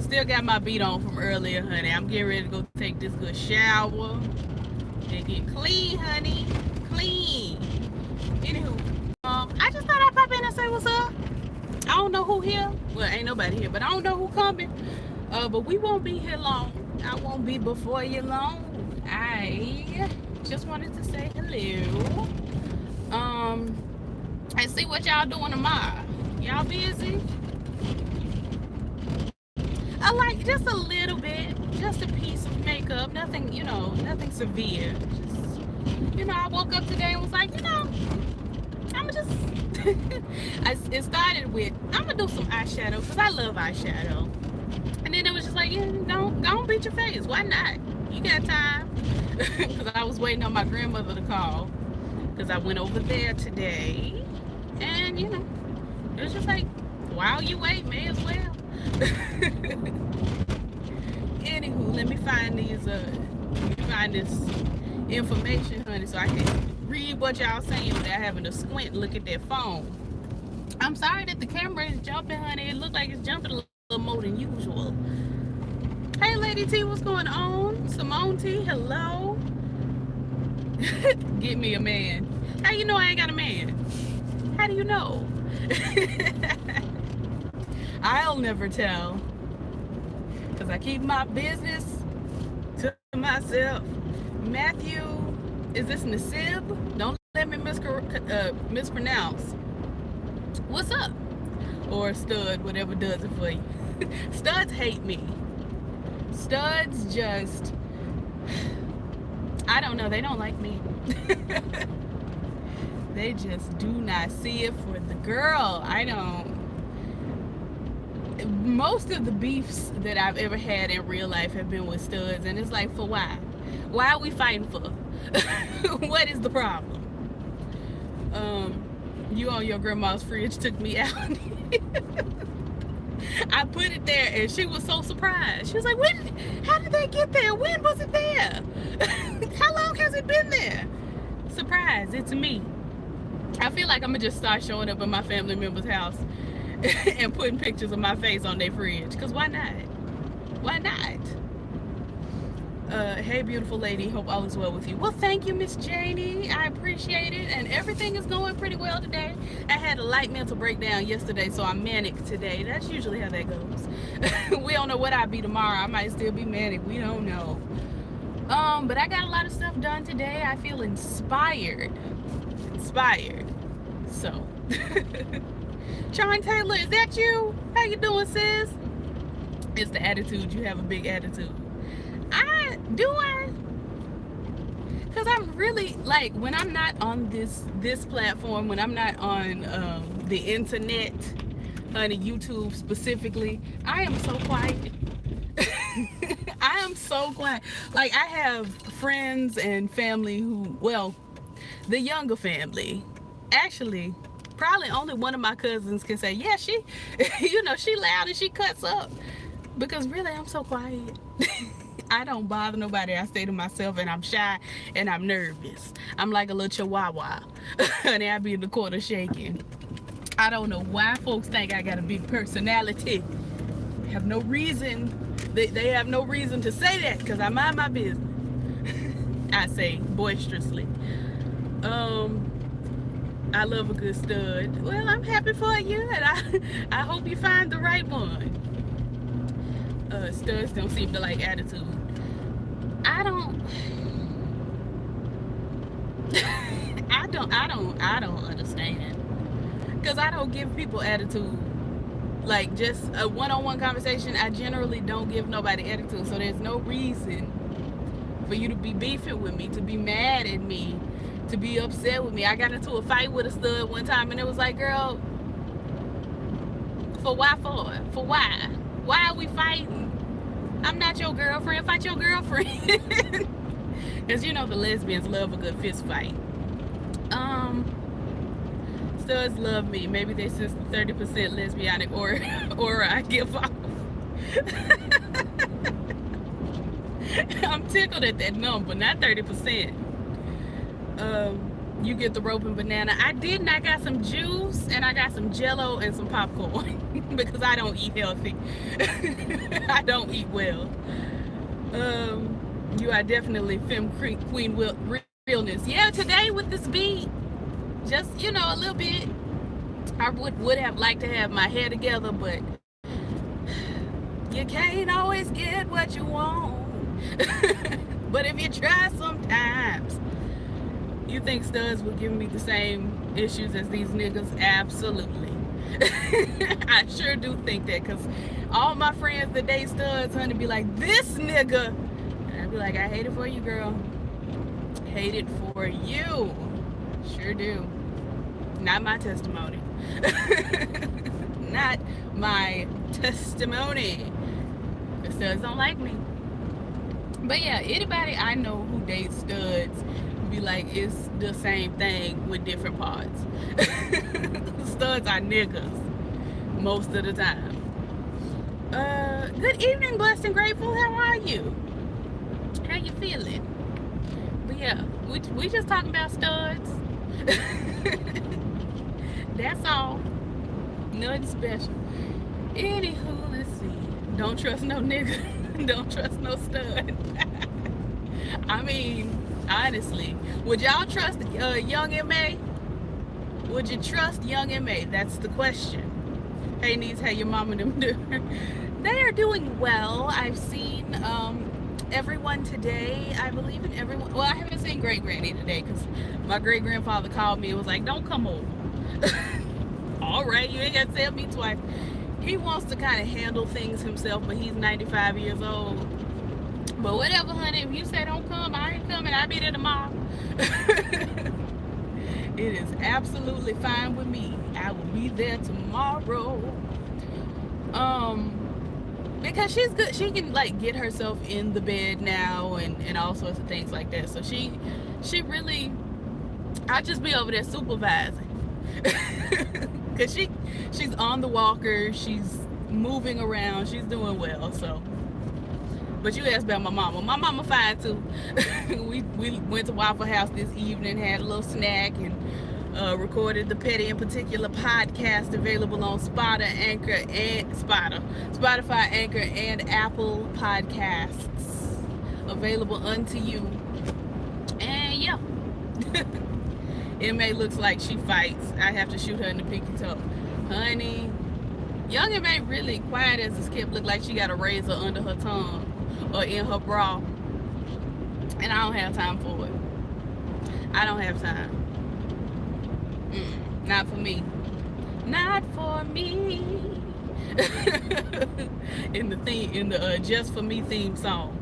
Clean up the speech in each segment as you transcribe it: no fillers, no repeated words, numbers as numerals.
Still got my beat on from earlier, honey. I'm getting ready to go take this good shower and get clean, honey. Clean. Anywho, I just thought I'd pop in and say what's up. I don't know who here. Well, ain't nobody here, but I don't know who coming. But we won't be here long. I won't be before you long. I just wanted to say hello. And see what y'all doing tomorrow. Y'all busy? I like just a little bit, just a piece of makeup. Nothing, nothing severe. Just, I woke up today and was like, I'ma just. It started with I'm gonna do some eyeshadow because I love eyeshadow, and then it was just like, yeah, don't beat your face. Why not? You got time. Because I was waiting on my grandmother to call because I went over there today, and it was just like, while you wait, may as well. Anywho, let me find this information, honey, so I can read what y'all saying without having to squint and look at that phone. I'm sorry that the camera is jumping, honey. It looked like it's jumping a little more than usual. Hey, Lady T, what's going on? Simone T, hello. Get me a man. How you know I ain't got a man? How do you know? I'll never tell, because I keep my business to myself. Matthew, is this Nasib? Don't let me mispronounce. What's up? Or Stud, whatever does it for you. Studs hate me. Studs just, I don't know, they don't like me. They just do not see it for the girl. I don't. Most of the beefs that I've ever had in real life have been with studs, and it's like, for why? Why are we fighting for? What is the problem? You on your grandma's fridge took me out. I put it there, and she was so surprised. She was like, how did they get there? When was it there? How long has it been there? Surprise, it's me. I feel like I'm gonna just start showing up at my family member's house and putting pictures of my face on their fridge, because why not? Why not? Hey, beautiful lady, hope all is well with you. Well, thank you, Miss Janie. I appreciate it, and everything is going pretty well today. I had a light mental breakdown yesterday, so I'm manic today. That's usually how that goes. We don't know what I'll be tomorrow. I might still be manic. We don't know. But I got a lot of stuff done today. I feel inspired. So, Sean Taylor, is that you? How you doing, sis? It's the attitude. You have a big attitude. Because I'm really, like, when I'm not on this platform, when I'm not on the internet, honey, YouTube specifically, I am so quiet. I am so quiet. Like, I have friends and family who, well, the younger family, actually, probably only one of my cousins can say, yeah, she, she loud and she cuts up. Because really, I'm so quiet. I don't bother nobody. I stay to myself, and I'm shy and I'm nervous. I'm like a little chihuahua. And I be in the corner shaking. I don't know why folks think I got a big personality. Have no reason. They have no reason to say that, because I mind my business. I say boisterously. I love a good stud. Well, I'm happy for you, and I hope you find the right one. Studs don't seem to like attitude. I don't understand, because I don't give people attitude. Like, just a one-on-one conversation, I generally don't give nobody attitude, so there's no reason for you to be beefing with me, to be mad at me, to be upset with me. I got into a fight with a stud one time, and it was like, girl, for why? For why? Why are we fighting? I'm not your girlfriend. Fight your girlfriend. Because the lesbians love a good fist fight. Studs love me. Maybe they sense the 30% lesbianic aura I give off. I'm tickled at that number, not 30%. You get the rope and banana. I didn't. I got some juice, and I got some Jello and some popcorn because I don't eat healthy. I don't eat well. You are definitely femme queen realness. Yeah, today with this beat, just a little bit. I would have liked to have my hair together, but you can't always get what you want. But if you try sometimes, you think studs will give me the same issues as these niggas? Absolutely. I sure do think that, because all my friends that date studs, honey, be like, this nigga. And I be like, I hate it for you, girl. Hate it for you. Sure do. Not my testimony. Not my testimony. The studs don't like me. But yeah, anybody I know who dates studs be like, it's the same thing with different parts. Studs are niggas most of the time. Good evening, blessed and grateful. How are you? How you feeling? But yeah, we just talking about studs. That's all. Nothing special. Anywho, let's see. Don't trust no nigga. Don't trust no stud. I mean, honestly, would y'all trust Young M.A.? Would you trust Young M.A.? That's the question. Hey, niece, how your mom and them do? They are doing well. I've seen everyone today. I believe in everyone. Well, I haven't seen great granny today because my great grandfather called me and was like, don't come over. All right, you ain't got to tell me twice. He wants to kind of handle things himself, but he's 95 years old. But whatever, honey, if you say don't come, I ain't coming. I'll be there tomorrow. It is absolutely fine with me. I will be there tomorrow. Because she's good. She can like get herself in the bed now and all sorts of things like that. So she really, I'll just be over there supervising. Cause she's on the walker, she's moving around, she's doing well. So, but you asked about my mama. My mama fine too. we went to Waffle House this evening, had a little snack, and recorded the Petty in Particular podcast, available on Spotify, Anchor, and Apple Podcasts, available unto you. And yeah. M.A. looks like she fights. I have to shoot her in the pinky toe. Honey, Young M.A. really quiet as a skip. Look like she got a razor under her tongue or in her bra. And I don't have time for it. I don't have time. Not for me. Not for me. in the Just For Me theme song.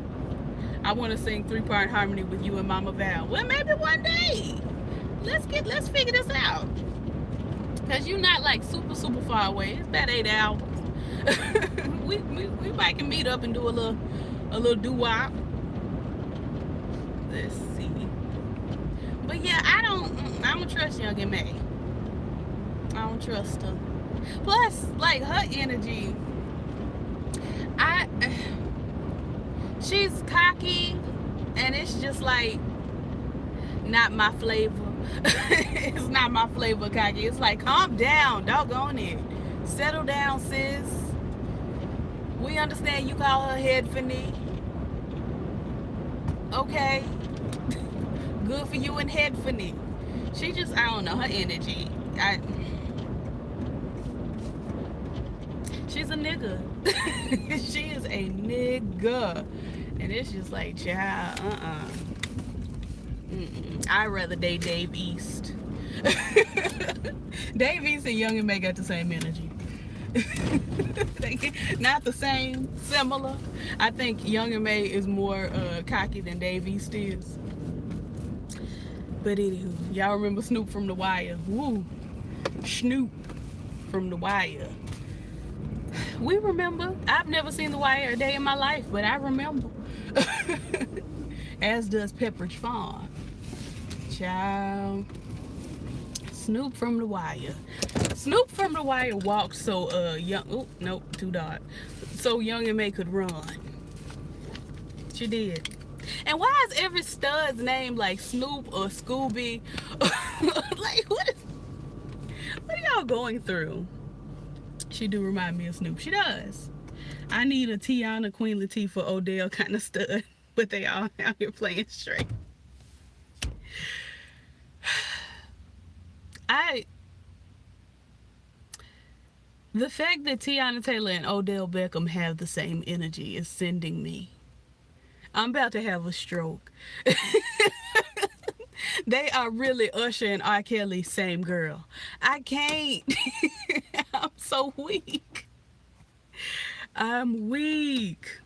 I want to sing 3-part harmony with you and Mama Val. Well, maybe one day. Let's figure this out. Cause you're not like super far away. It's about 8 hours. we might can meet up and do a little doo-wop. Let's see. But yeah, I don't trust Young M.A. I don't trust her. Plus, like, her energy, she's cocky, and it's just like not my flavor. It's not my flavor, cocky. It's like, calm down, doggone it. Settle down, sis. We understand you call her head for knee. Okay. Good for you and head for knee. She just, I don't know, her energy. She's a nigga. She is a nigga. And it's just like, child, I'd rather date Dave East. Dave East and Young M.A. got the same energy. Not the same, similar. I think Young M.A. is more cocky than Dave East is. But anywho, y'all remember Snoop from The Wire? Woo! Snoop from The Wire. We remember. I've never seen The Wire a day in my life, but I remember. As does Pepperidge Farm. Child. Snoop from The Wire. Snoop from The Wire walked so young. Oh, nope, too dark. So Young M.A. could run. She did. And why is every stud's name like Snoop or Scooby? Like, what are y'all going through? She do remind me of Snoop. She does. I need a Tiana, Queen Latifah, Odell kind of stud, but they all out here playing straight. I The fact that Tiana Taylor and Odell Beckham have the same energy is sending me. I'm about to have a stroke. They are really Usher and R. Kelly, same girl. I can't. I'm so weak. I'm weak.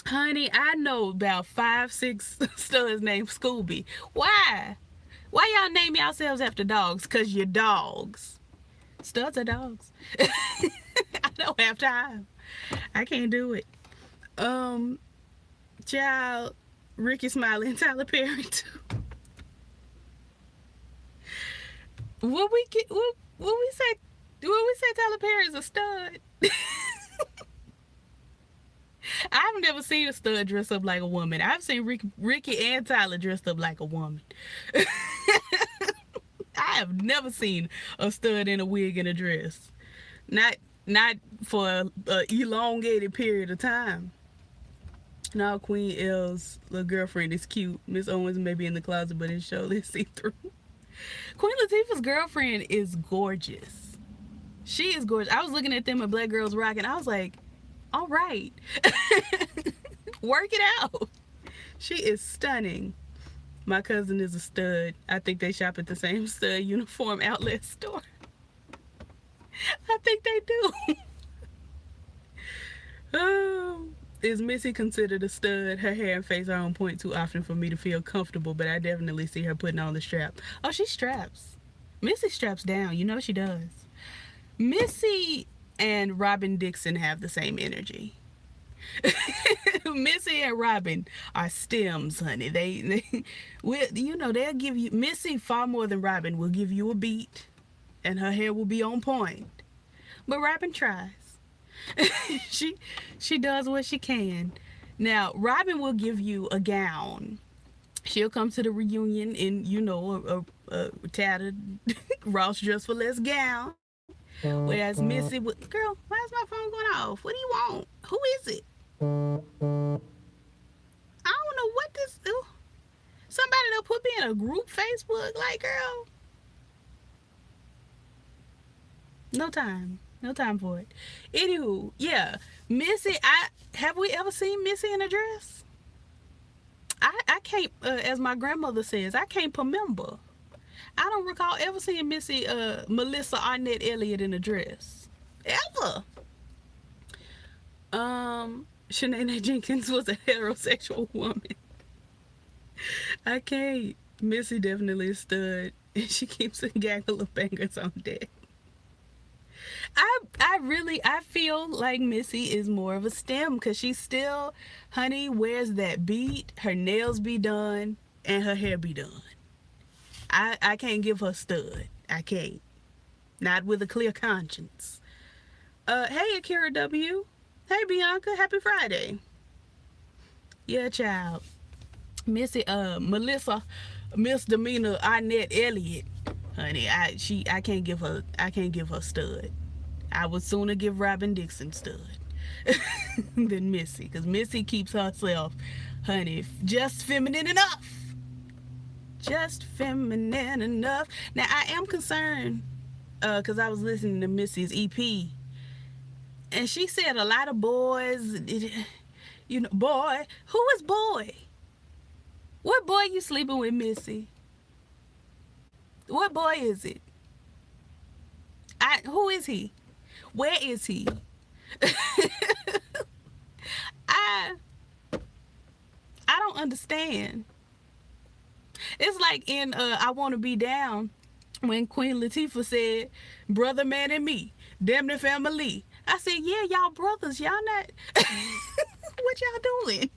Honey, I know about 5, 6 studs named Scooby. Why? Why y'all name yourselves after dogs? Because you're dogs. Studs are dogs. I don't have time. I can't do it. Child, Ricky Smiley and Tyler Perry too. What we get? What we say? What we say? Tyler Perry's a stud. I've never seen a stud dress up like a woman. I've seen Ricky and Tyler dressed up like a woman. I have never seen a stud in a wig and a dress. Not for a elongated period of time. Now Queen L's little girlfriend is cute. Miss Owens may be in the closet, but it's surely see-through. Queen Latifah's girlfriend is gorgeous. She is gorgeous. I was looking at them at Black Girls Rock, and I was like, all right. Work it out. She is stunning. My cousin is a stud. I think they shop at the same stud uniform outlet store. I think they do. Oh, is Missy considered a stud? Her hair and face are on point too often for me to feel comfortable, but I definitely see her putting on the strap. Oh, she straps. Missy straps down. You know she does. Missy and Robin Dixon have the same energy. Missy and Robin are stems, honey. They'll give you, Missy far more than Robin will give you a beat, and her hair will be on point. But Robin tries. she does what she can. Now Robin will give you a gown. She'll come to the reunion in a tattered Ross Dress for Less gown. Whereas Missy would, girl, why is my phone going off? What do you want? Who is it? I don't know what this. Somebody that put me in a group Facebook. Like, girl, no time for it. Anywho, yeah, Missy. Have we ever seen Missy in a dress? I can't. As my grandmother says, I can't remember. I don't recall ever seeing Missy, Melissa Arnett Elliott in a dress. Ever. Shanae Jenkins was a heterosexual woman. I can't. Missy definitely a stud. And she keeps a gaggle of bangers on deck. I feel like Missy is more of a stem because she still, honey, wears that beat. Her nails be done and her hair be done. I can't give her stud. I can't. Not with a clear conscience. Hey, Akira W. Hey, Bianca. Happy Friday. Yeah, child. Missy, Melissa, Misdemeanor Arnett Elliott. Honey, I can't give her stud. I would sooner give Robin Dixon stud than Missy, because Missy keeps herself, honey, just feminine enough. Just feminine enough. Now, I am concerned because I was listening to Missy's EP, and she said a lot of boys, boy. Who is boy? What boy you sleeping with, Missy? What boy is it? Who is he? Where is he? I don't understand. It's like in I Want to Be Down when Queen Latifah said, brother, man, and me, damn the family. I said, yeah, y'all brothers, y'all not. What y'all doing?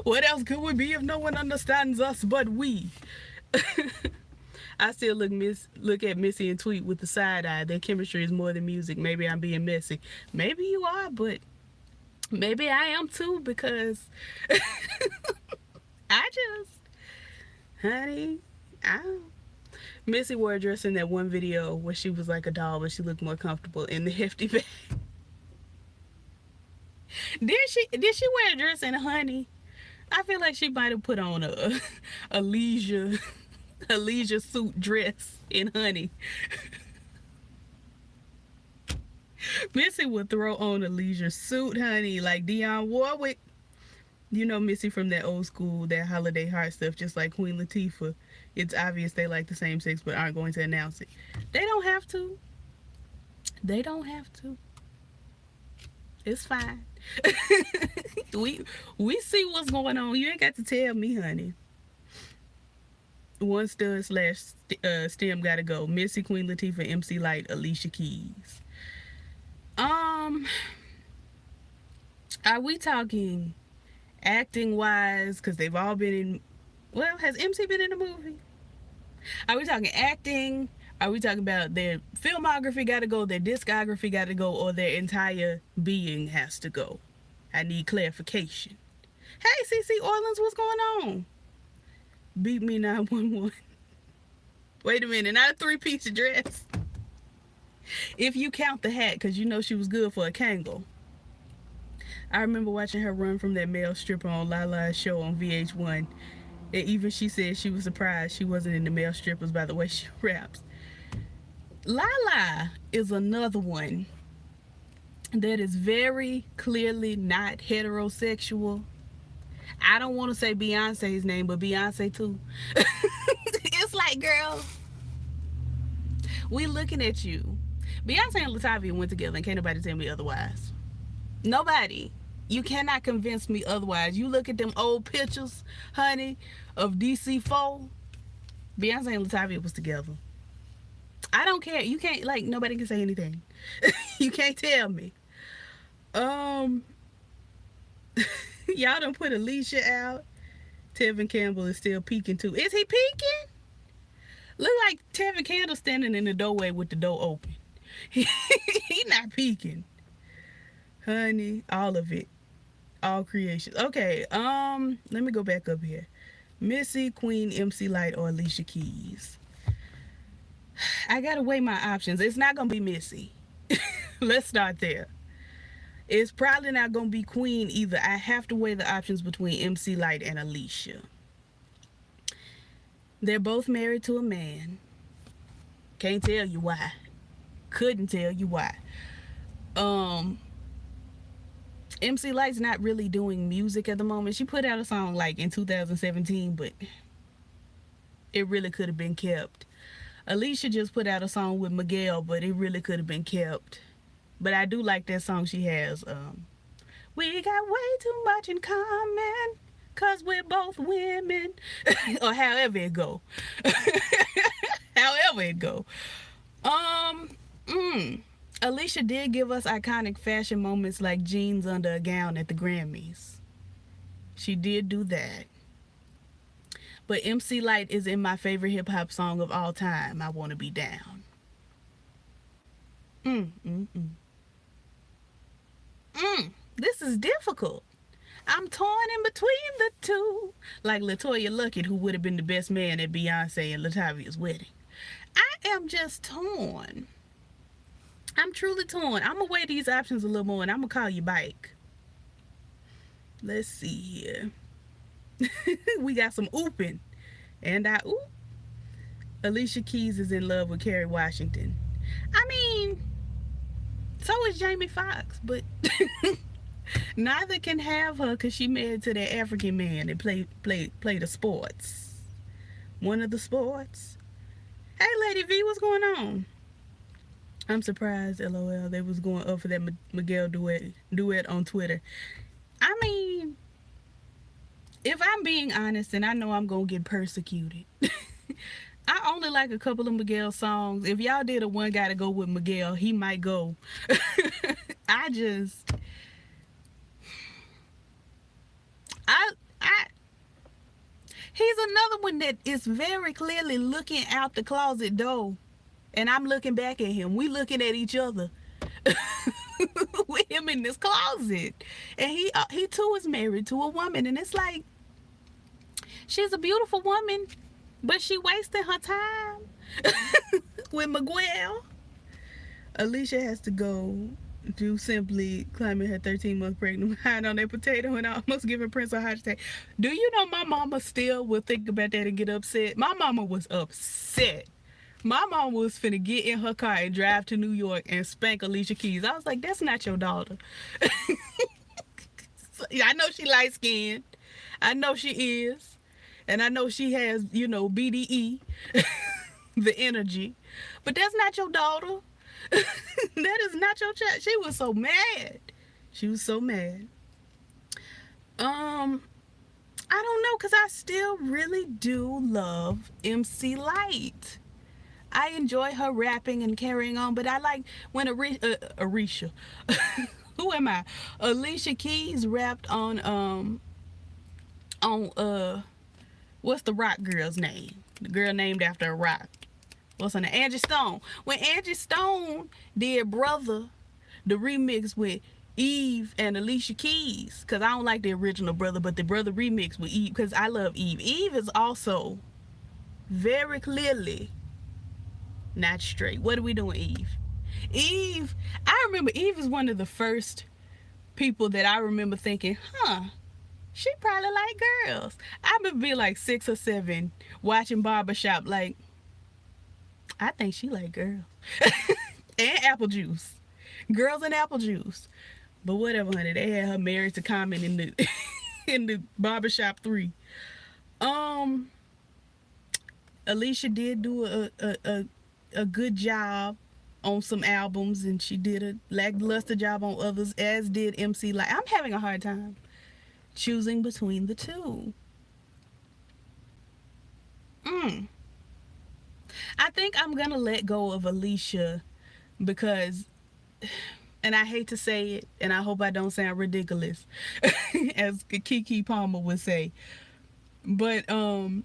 What else could we be if no one understands us but we? I still look at Missy and tweet with the side eye. Their chemistry is more than music. Maybe I'm being messy. Maybe you are, but maybe I am too, because honey, Missy wore a dress in that one video where she was like a doll, but she looked more comfortable in the hefty bag. Did she wear a dress in Honey? I feel like she might have put on a leisure a leisure suit dress in Honey. Missy would throw on a leisure suit, honey, like Dionne Warwick. You know Missy from that old school, that holiday heart stuff, just like Queen Latifah. It's obvious they like the same sex but aren't going to announce it. They don't have to. They don't have to. It's fine. we see what's going on. You ain't got to tell me, honey. One stud slash stem gotta go. Missy, Queen Latifah, MC Lyte, Alicia Keys. Are we talking acting wise? Because they've all been in. Well, has MC been in a movie? Are we talking acting? Are we talking about their filmography got to go, their discography got to go, or their entire being has to go? I need clarification. Hey, CC Orleans, what's going on? Beat me 911. Wait a minute, not a three-piece dress. If you count the hat, because you know she was good for a Kangol. I remember watching her run from that male stripper on Lala's show on VH1. And even she said she was surprised she wasn't in the male strippers by the way she raps. Lala is another one that is very clearly not heterosexual. I don't want to say Beyonce's name, but Beyonce too. It's like, girl, we looking at you. Beyonce and Latavia went together and can't nobody tell me otherwise. Nobody. You cannot convince me otherwise. You look at them old pictures, honey, of DC4. Beyonce and Latavia was together. I don't care. You can't, like, nobody can say anything. You can't tell me. Y'all done put Alicia out. Tevin Campbell is still peeking too. Is he peeking? Look like Tevin Campbell standing in the doorway with the door open. He not peeking. Honey, all of it. All creations. Okay, let me go back up here. Missy, Queen, MC Lyte, or Alicia Keys. I gotta weigh my options. It's not gonna be Missy. Let's start there. It's probably not gonna be Queen either. I have to weigh the options between MC Lyte and Alicia. They're both married to a man. Can't tell you why. Couldn't tell you why. MC Lyte's not really doing music at the moment. She put out a song like in 2017, but it really could have been kept. Alicia just put out a song with Miguel, but it really could have been kept. But I do like that song she has. We got way too much in common, cause we're both women. Or however it go. However it go. Alicia did give us iconic fashion moments like jeans under a gown at the Grammys. She did do that. But MC Lyte is in my favorite hip-hop song of all time, I Wanna Be Down. This is difficult. I'm torn in between the two. Like LaToya Luckett, who would have been the best man at Beyonce and Latavia's wedding. I am just torn. I'm truly torn. I'm going to weigh these options a little more, and I'm going to call you back. Let's see here. We got some ooping. And Alicia Keys is in love with Kerry Washington. I mean, so is Jamie Foxx, but neither can have her because she married to that African man that play the sports. One of the sports. Hey, Lady V, what's going on? I'm surprised, LOL, they was going up for that Miguel duet on Twitter. I mean, if I'm being honest, and I know I'm going to get persecuted, I only like a couple of Miguel songs. If y'all did a One Gotta Go with Miguel, he might go. He's another one that is very clearly looking out the closet door. And I'm looking back at him. We looking at each other. With him in this closet. And he too is married to a woman. And it's like, she's a beautiful woman, but she wasting her time. with Miguel. Alicia has to go do simply climbing her 13-month pregnant behind on that potato and almost giving Prince a heart attack. Do you know my mama still will think about that and get upset? My mama was upset. My mom was finna get in her car and drive to New York and spank Alicia Keys. I was like, that's not your daughter. I know she light skinned. I know she is. And I know she has, BDE, the energy. But that's not your daughter. That is not your child. She was so mad. She was so mad. I don't know, because I still really do love MC Light. I enjoy her rapping and carrying on, but I like when Arisha, who am I? Alicia Keys rapped on what's the rock girl's name? The girl named after a rock. What's her name? Angie Stone. When Angie Stone did Brother, the remix with Eve and Alicia Keys, because I don't like the original Brother, but the Brother remix with Eve, because I love Eve. Eve is also very clearly not straight. What are we doing, Eve? Eve, I remember Eve is one of the first people that I remember thinking, she probably like girls. I would be like 6 or 7 watching Barbershop, like, I think she like girls. And apple juice. Girls and apple juice. But whatever, honey. They had her married to Common in the in the Barbershop 3. Alicia did do a good job on some albums, and she did a lackluster job on others, as did MC Light. I'm having a hard time choosing between the two. I think I'm gonna let go of Alicia because, and I hate to say it, and I hope I don't sound ridiculous, as Keke Palmer would say, but y'all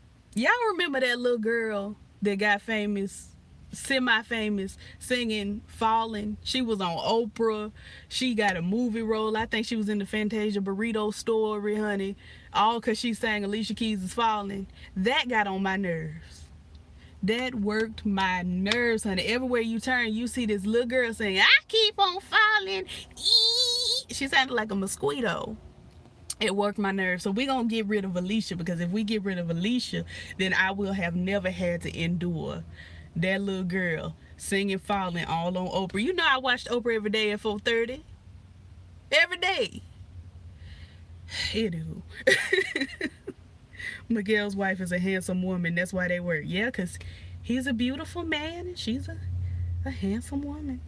remember that little girl that got famous, semi-famous, singing Falling? She was on Oprah. She got a movie role. I think she was in the Fantasia Burrito Story, honey, all because she sang Alicia Keys' Falling. That got on my nerves. That worked my nerves, honey. Everywhere you turn, you see this little girl saying, I keep on falling. She sounded like a mosquito. It worked my nerves. So we're going to get rid of Alicia, because if we get rid of Alicia, then I will have never had to endure that little girl singing Falling all on Oprah. You know I watched Oprah every day at 4:30. Every day. Anywho. Miguel's wife is a handsome woman. That's why they work. Yeah, because he's a beautiful man and she's a handsome woman.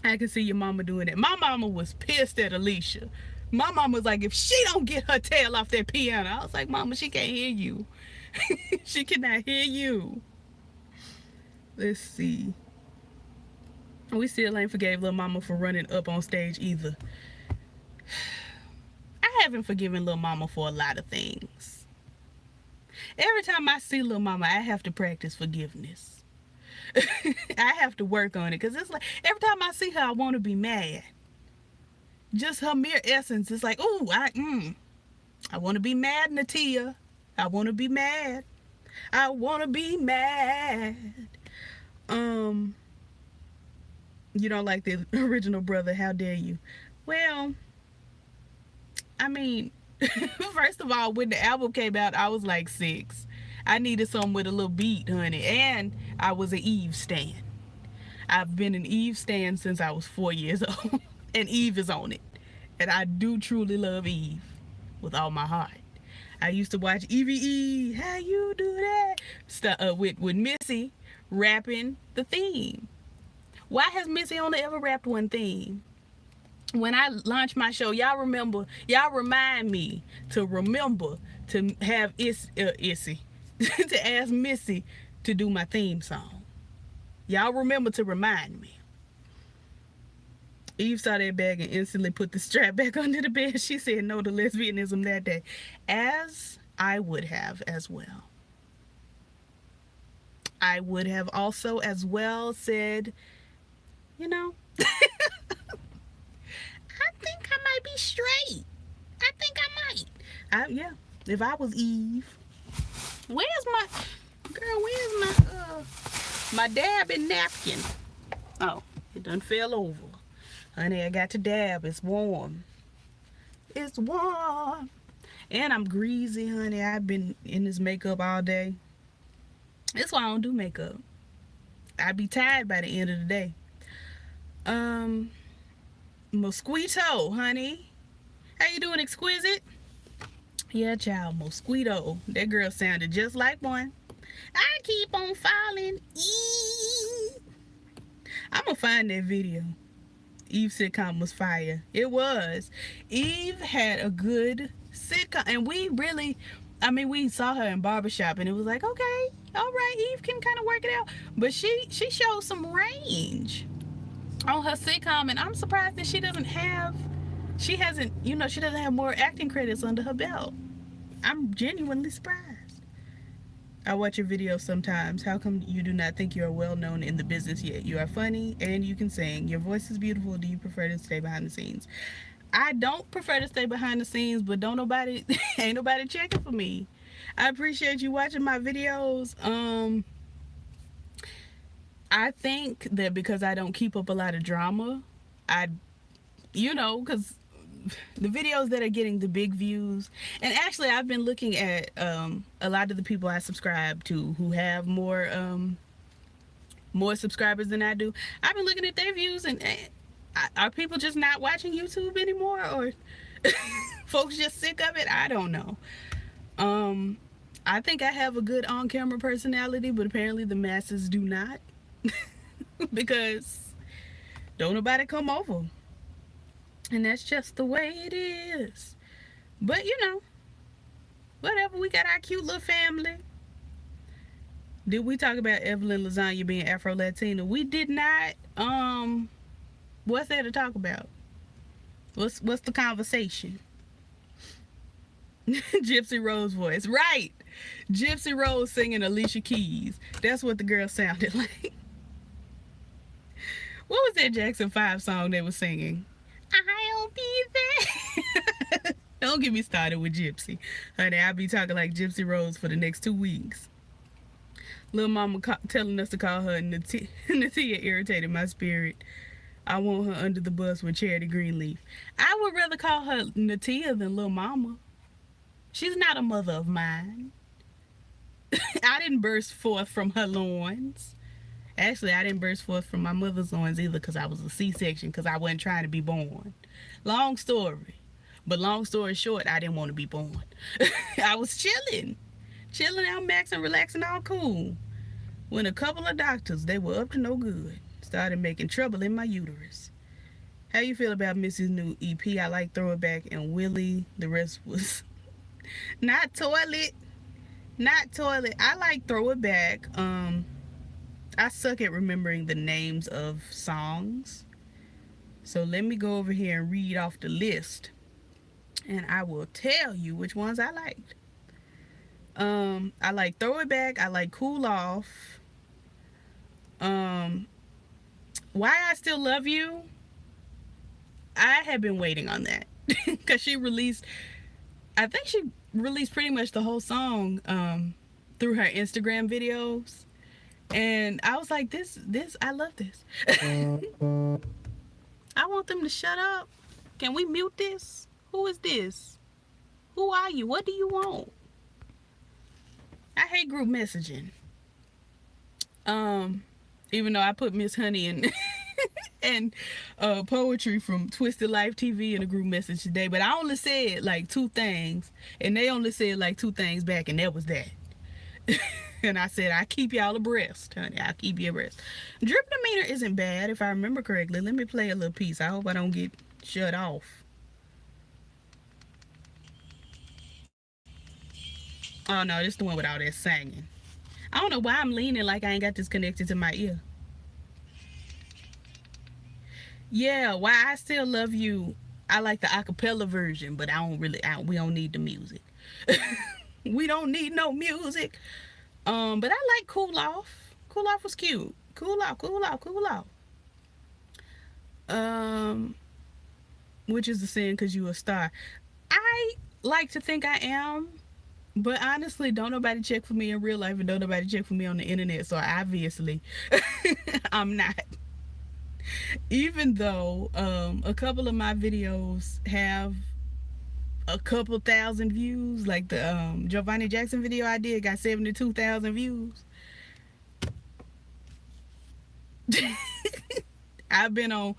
I can see your mama doing it. My mama was pissed at Alicia. My mama was like, if she don't get her tail off that piano. I was like, Mama, she can't hear you. She cannot hear you. Let's see. We still ain't forgave Lil Mama for running up on stage either. I haven't forgiven Lil Mama for a lot of things. Every time I see Lil Mama, I have to practice forgiveness. I have to work on it, because it's like every time I see her, I want to be mad. Just her mere essence is like, ooh, I want to be mad, Natia. I want to be mad. I want to be mad. You don't like the original Brother? How dare you? Well, I mean, first of all, when the album came out, I was like 6. I needed something with a little beat, honey. And I was an Eve stan. I've been an Eve stan since I was 4 years old. And Eve is on it. And I do truly love Eve with all my heart. I used to watch EVE, how you do that? With Missy rapping the theme. Why has Missy only ever rapped one theme? When I launched my show, y'all remind me to remember to have Issy, to ask Missy to do my theme song. Y'all remember to remind me. Eve saw that bag and instantly put the strap back under the bed. She said no to lesbianism that day, as I would have as well. I would have also as well said, I think I might be straight. I think I might. Yeah. If I was Eve. Where's my... Girl, girl, where's my dabbing napkin? Oh, it done fell over. Honey, I got to dab. It's warm. It's warm. And I'm greasy, honey. I've been in this makeup all day. That's why I don't do makeup. I'd be tired by the end of the day. Um, Mosquito, honey. How you doing, exquisite? Yeah, child, mosquito. That girl sounded just like one. I keep on falling. I'm gonna find that video. Eve's sitcom was fire. It was. Eve had a good sitcom, and we saw her in barbershop, and it was like, okay, all right, Eve can kind of work it out. But she showed some range on her sitcom, and I'm surprised that she doesn't have more acting credits under her belt. I'm genuinely surprised. I watch your videos sometimes. How come you do not think you are well known in the business yet? You are funny and you can sing. Your voice is beautiful. Do you prefer to stay behind the scenes? I don't prefer to stay behind the scenes, but ain't nobody checking for me. I appreciate you watching my videos. I think that because I don't keep up a lot of drama, because the videos that are getting the big views, and actually I've been looking at a lot of the people I subscribe to who have more subscribers than I do. I've been looking at their views, and are people just not watching YouTube anymore, or folks just sick of it? I don't know. I think I have a good on-camera personality, but apparently the masses do not. Because don't nobody come over. And that's just the way it is. But whatever, we got our cute little family. Did we talk about Evelyn Lasagna being Afro-Latina? We did not. What's there to talk about? What's the conversation? Gypsy Rose voice. Right. Gypsy Rose singing Alicia Keys. That's what the girl sounded like. What was that Jackson 5 song they were singing? I'll be there. Don't get me started with Gypsy. Honey, I'll be talking like Gypsy Rose for the next 2 weeks. Little mama telling us to call her Natia. Natia irritated my spirit. I want her under the bus with Charity Greenleaf. I would rather call her Natia than Little Mama. She's not a mother of mine. I didn't burst forth from her loins. Actually, I didn't burst forth from my mother's loins either, because I was a C-section, because I wasn't trying to be born. Long story. But long story short, I didn't want to be born. I was chilling out, maxing, relaxing, all cool, when a couple of doctors, they were up to no good, started making trouble in my uterus. How you feel about Missy's new EP? I like Throw It Back and Willie. The rest was not toilet. I like Throw It Back. I suck at remembering the names of songs. So let me go over here and read off the list, and I will tell you which ones I liked. I like Throw It Back. I like Cool Off. Why I Still Love You. I have been waiting on that because I think she released pretty much the whole song through her Instagram videos. And I was like, I love this. I want them to shut up. Can we mute this? Who is this? Who are you? What do you want? I hate group messaging. Even though I put Miss Honey and Poetry from Twisted Life TV in a group message today, but I only said like 2 things, and they only said like 2 things back, and that was that. And I said, I keep y'all abreast, honey. I'll keep you abreast. Dripping meter isn't bad, if I remember correctly. Let me play a little piece. I hope I don't get shut off. Oh, no, this is the one with all that singing. I don't know why I'm leaning like I ain't got this connected to my ear. Yeah, Why I Still Love You. I like the acapella version, but we don't need the music. We don't need no music. But I like Cool Off. Cool Off was cute. Cool Off. Which is the sin because you a star. I like to think I am. But honestly, don't nobody check for me in real life and don't nobody check for me on the internet. So obviously, I'm not. Even though a couple of my videos have a couple thousand views, like the Giovanni Jackson video I did got 72,000 views. I've been on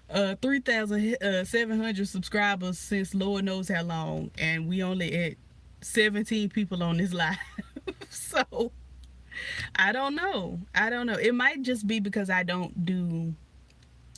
3,700 subscribers since Lord knows how long, and we only at 17 people on this live. So I don't know. I don't know. It might just be because I don't do,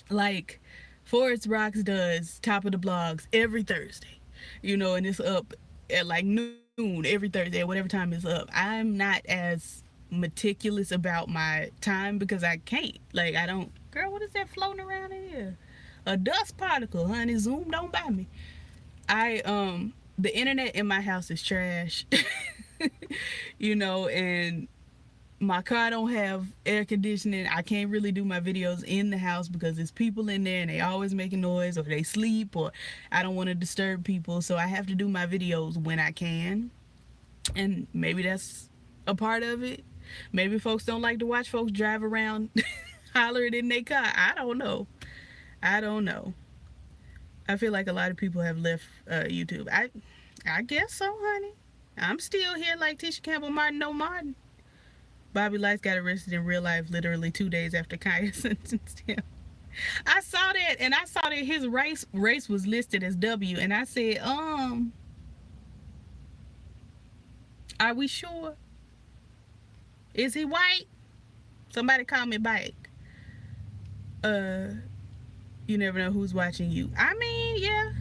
like, Forest Rocks does Top of the Blogs every Thursday, and it's up at like noon every Thursday, whatever time it's up. I'm not as meticulous about my time because I can't. Like, I don't. Girl, what is that floating around in here? A dust particle, honey. Zoom don't buy me. The internet in my house is trash. And my car don't have air conditioning. I can't really do my videos in the house because there's people in there and they always making noise, or they sleep, or I don't want to disturb people. So I have to do my videos when I can. And maybe that's a part of it. Maybe folks don't like to watch folks drive around hollering in their car. I don't know. I don't know. I feel like a lot of people have left YouTube. I guess so, honey. I'm still here like Tisha Campbell Martin, no Martin. Bobby Lights got arrested in real life literally 2 days after Kaya sentenced him. I saw that, and I saw that his race was listed as W, and I said, are we sure? Is he white? Somebody call me back. You never know who's watching you. I mean, yeah.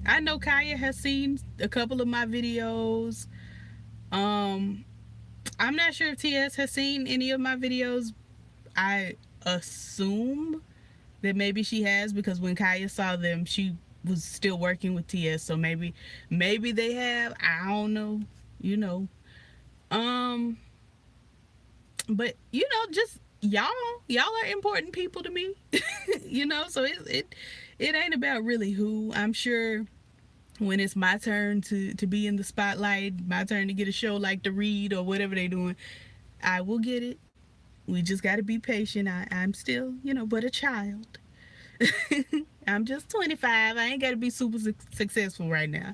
I know Kaya has seen a couple of my videos. I'm not sure if TS has seen any of my videos. I assume that maybe she has, because when Kaya saw them, she was still working with TS. So maybe they have. I don't know. Um, but just y'all are important people to me. So it ain't about really who. I'm sure when it's my turn to be in the spotlight, my turn to get a show like The Read or whatever they doing, I will get it. We just got to be patient. I'm still, but a child. I'm just 25. I ain't got to be super successful right now.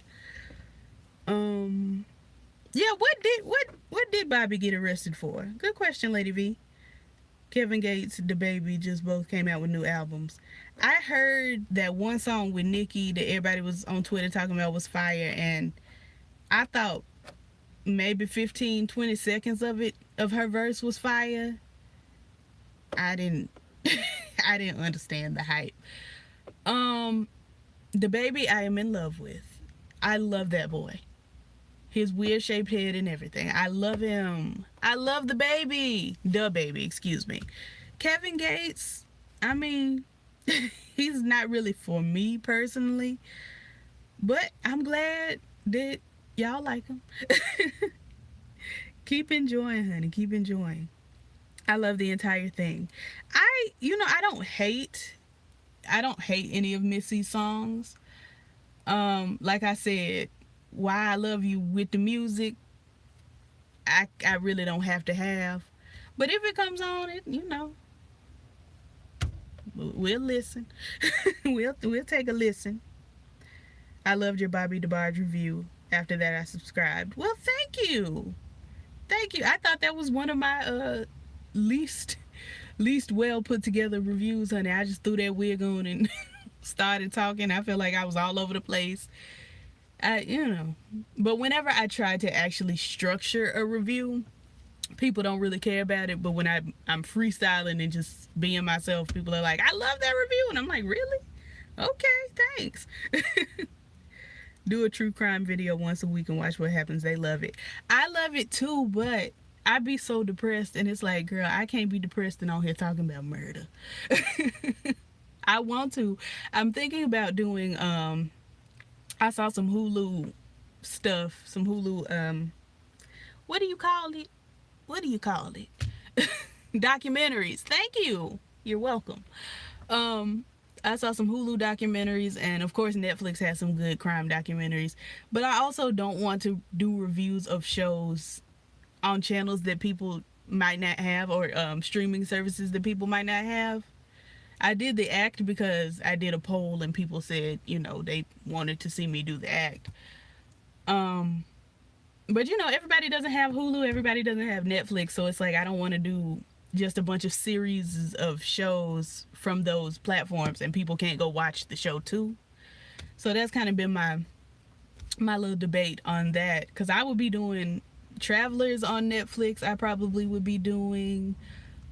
Yeah, what did Bobby get arrested for? Good question, Lady V. Kevin Gates, the baby, just both came out with new albums. I heard that one song with Nicki that everybody was on Twitter talking about was fire, and I thought maybe 15, 20 seconds of her verse was fire. I didn't I didn't understand the hype. The baby I am in love with. I love that boy. His weird shaped head and everything. I love him. I love the baby. The baby, excuse me. Kevin Gates, I mean, he's not really for me personally, but I'm glad that y'all like him. Keep enjoying, honey. Keep enjoying. I love the entire thing. I don't hate any of Missy's songs. Like I said, Why I Love You with the music, I really don't have to have. But if it comes on, we'll listen. we'll take a listen. I loved your Bobby DeBarge review. After that, I subscribed. Well, thank you. Thank you. I thought that was one of my least well put together reviews, honey. I just threw that wig on and started talking. I felt like I was all over the place. But whenever I try to actually structure a review, people don't really care about it. But when I'm freestyling and just being myself, people are like, I love that review. And I'm like, really? Okay, thanks. Do a true crime video once a week and watch what happens. They love it. I love it too, but I be so depressed, and it's like, girl, I can't be depressed and on here talking about murder. I want to. I'm thinking about doing I saw some Hulu stuff, some Hulu what do you call it? Documentaries. Thank you. You're welcome. I saw some Hulu documentaries, and of course Netflix has some good crime documentaries. But I also don't want to do reviews of shows on channels that people might not have, or streaming services that people might not have. I did the act because I did a poll and people said, they wanted to see me do the act. Um, but everybody doesn't have Hulu, everybody doesn't have Netflix, so it's like I don't want to do just a bunch of series of shows from those platforms and people can't go watch the show too. So that's kind of been my little debate on that, because I would be doing Travelers on Netflix. I probably would be doing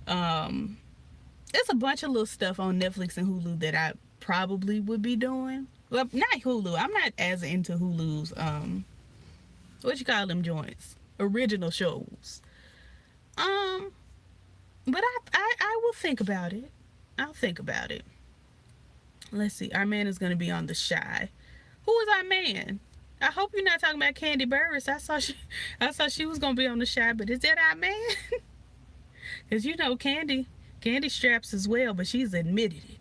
there's a bunch of little stuff on Netflix and Hulu that I probably would be doing. Well, not Hulu. I'm not as into Hulu's what you call them joints? Original shows. Um, but I will think about it. I'll think about it. Let's see. Our man is gonna be on The Shy. Who is our man? I hope you're not talking about Candy Burris. I saw she was gonna be on The Shy, but is that our man? Because Candy straps as well, but she's admitted it.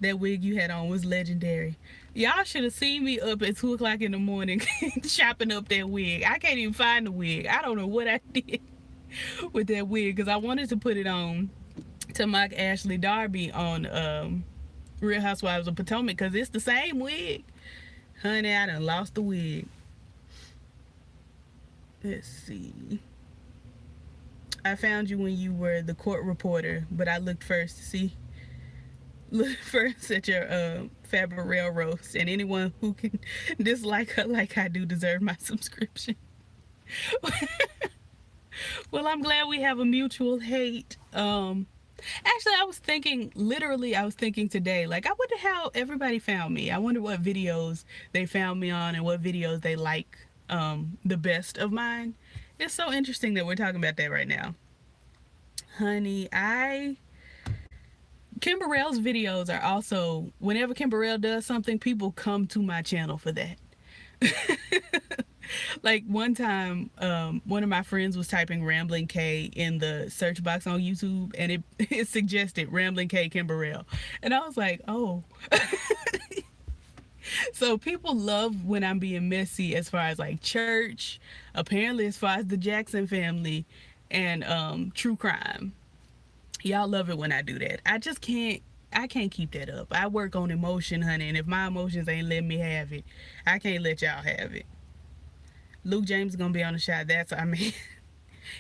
That wig you had on was legendary. Y'all should have seen me up at 2 o'clock in the morning chopping up that wig. I can't even find the wig. I don't know what I did with that wig, because I wanted to put it on to mock Ashley Darby on Real Housewives of Potomac, because it's the same wig. Honey, I done lost the wig. Let's see. I found you when you were the court reporter, but I looked first to see. Look first at your Faberell roast, and anyone who can dislike her like I do deserve my subscription. Well, I'm glad we have a mutual hate. Actually, I was thinking today, like, I wonder how everybody found me. I wonder what videos they found me on and what videos they like the best of mine. It's so interesting that we're talking about that right now. Honey, Kim Burrell's videos are also, whenever Kim Burrell does something, people come to my channel for that. Like one time, one of my friends was typing Rambling K in the search box on YouTube, and it suggested Rambling K Kim Burrell. And I was like, oh. So people love when I'm being messy as far as like church, apparently as far as the Jackson family, and true crime. Y'all love it when I do that. I can't keep that up. I work on emotion, honey, and if my emotions ain't letting me have it, I can't let y'all have it. Luke James is gonna be on the shot. That's I mean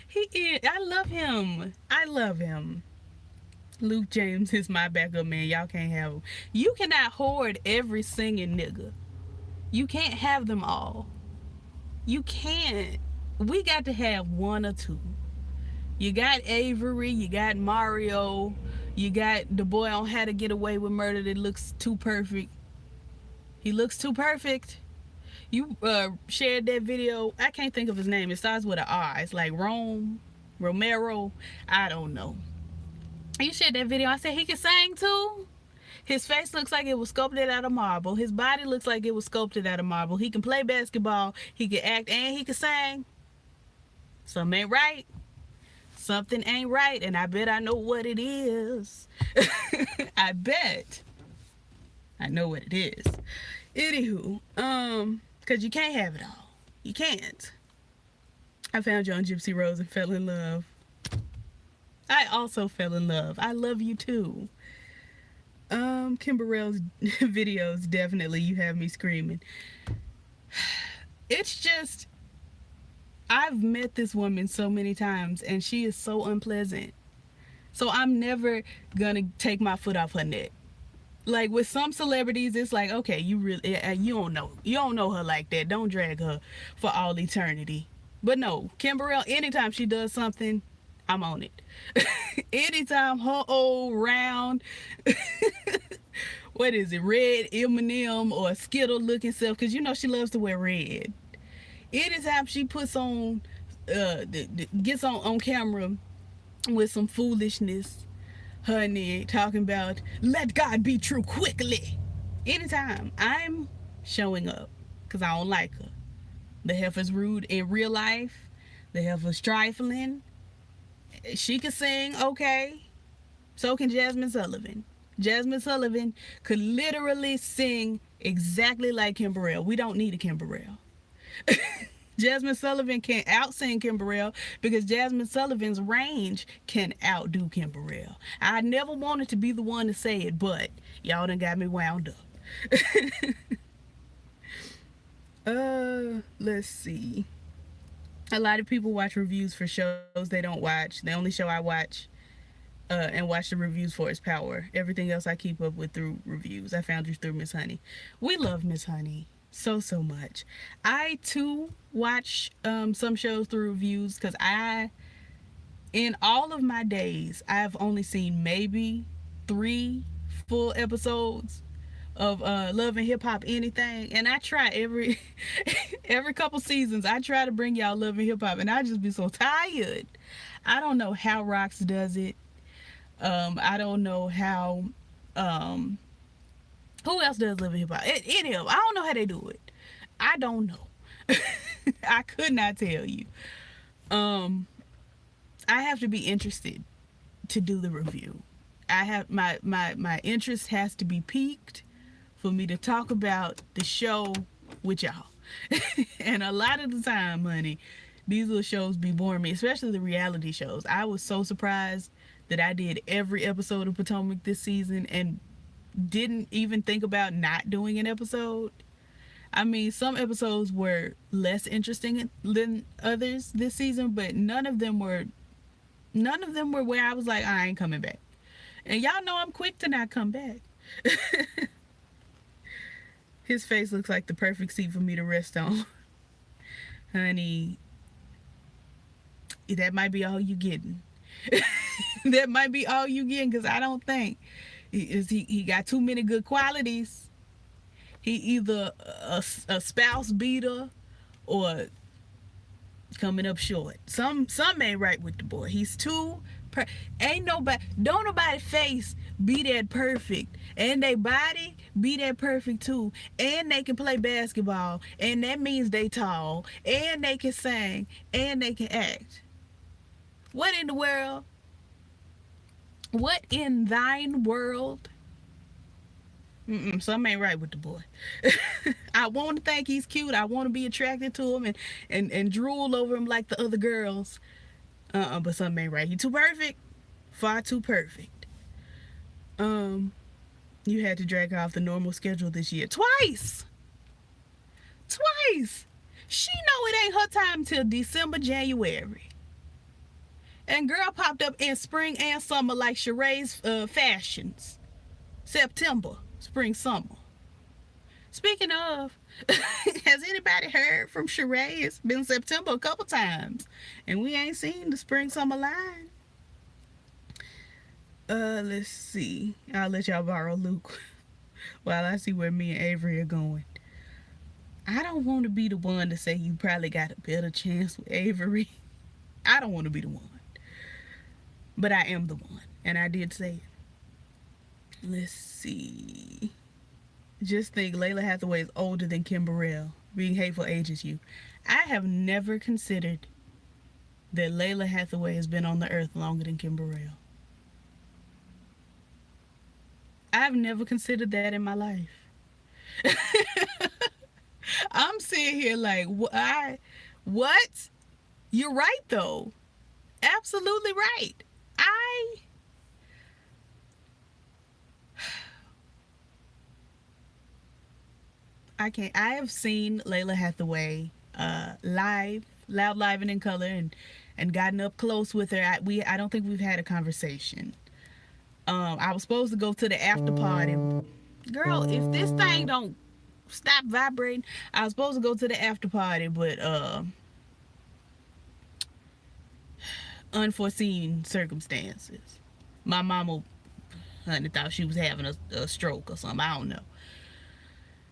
he is. I love him. Luke James is my backup man. Y'all can't have him. You cannot hoard every singing nigga. You can't have them all. You can't. We got to have one or two. You got Avery, you got Mario, you got the boy on How to Get Away with Murder that looks too perfect. He looks too perfect. You shared that video. I can't think of his name. It starts with an R. It's like Romero. I don't know. You shared that video. I said he can sing too. His face looks like it was sculpted out of marble. His body looks like it was sculpted out of marble. He can play basketball. He can act, and he can sing. Something ain't right. Something ain't right, and I bet I know what it is. I bet I know what it is. Anywho, because you can't have it all. You can't. I found you on Gypsy Rose and fell in love. I also fell in love. I love you too. Kim Burrell's videos, definitely you have me screaming. It's just, I've met this woman so many times and she is so unpleasant. So I'm never gonna take my foot off her neck. Like with some celebrities, it's like, okay, you don't know her like that. Don't drag her for all eternity. But no, Kim Burrell, anytime she does something, I'm on it. Anytime her old round, what is it, red M&M or Skittle looking self, because you know she loves to wear red. Anytime she puts on, gets on camera with some foolishness, honey, talking about let God be true quickly. Anytime I'm showing up, because I don't like her. The heifer's rude in real life. The heifer's trifling. She can sing, okay. So can Jasmine Sullivan. Jasmine Sullivan could literally sing exactly like Kim Burrell. We don't need a Kim Burrell. Jasmine Sullivan can out sing Kim Burrell because Jasmine Sullivan's range can outdo Kim Burrell. I never wanted to be the one to say it, but y'all done got me wound up. Let's see. A lot of people watch reviews for shows they don't watch. The only show I watch and watch the reviews for is Power. Everything else I keep up with through reviews. I found you through Miss Honey. We love Miss Honey so much. I too watch some shows through reviews because in all of my days, I've only seen maybe 3 full episodes of Love and Hip Hop anything, and I try every couple seasons I try to bring y'all Love and Hip Hop, and I just be so tired. I don't know how Rox does it. I don't know how who else does Love and Hip Hop? Any of them. I don't know how they do it. I don't know. I could not tell you. I have to be interested to do the review. I have my interest has to be piqued for me to talk about the show with y'all. And a lot of the time, honey, these little shows be boring me, especially the reality shows. I was so surprised that I did every episode of Potomac this season and didn't even think about not doing an episode. I mean, some episodes were less interesting than others this season, but none of them were where I was like, I ain't coming back. And y'all know I'm quick to not come back. His face looks like the perfect seat for me to rest on. Honey, that might be all you getting. That might be all you getting, because I don't think he got too many good qualities. He either a spouse beater or coming up short. Some ain't right with the boy. He's too don't nobody face be that perfect, and they body be that perfect too, and they can play basketball, and that means they tall, and they can sing, and they can act. What in the world? What in thine world? Something ain't right with the boy. I want to think he's cute. I want to be attracted to him and drool over him like the other girls. But something ain't right. He too perfect. Far too perfect. You had to drag her off the normal schedule this year. Twice. She know it ain't her time till December, January. And girl popped up in spring and summer like Sheree's fashions. September, spring, summer. Speaking of, has anybody heard from Sheree? It's been September a couple times, and we ain't seen the spring, summer line. Let's see. I'll let y'all borrow Luke while I see where me and Avery are going. I don't want to be the one to say you probably got a better chance with Avery. I don't want to be the one. But I am the one, and I did say it. Let's see. Just think Layla Hathaway is older than Kim Burrell. Being hateful ages you. I have never considered that Layla Hathaway has been on the earth longer than Kim Burrell. I've never considered that in my life. I'm sitting here like, what? You're right, though. Absolutely right. I can't. I have seen Layla Hathaway live, loud, live, and in color, and gotten up close with her. I don't think we've had a conversation. I was supposed to go to the after party. Girl, if this thing don't stop vibrating, I was supposed to go to the after party, but unforeseen circumstances. My mama, honey, thought she was having a stroke or something. I don't know.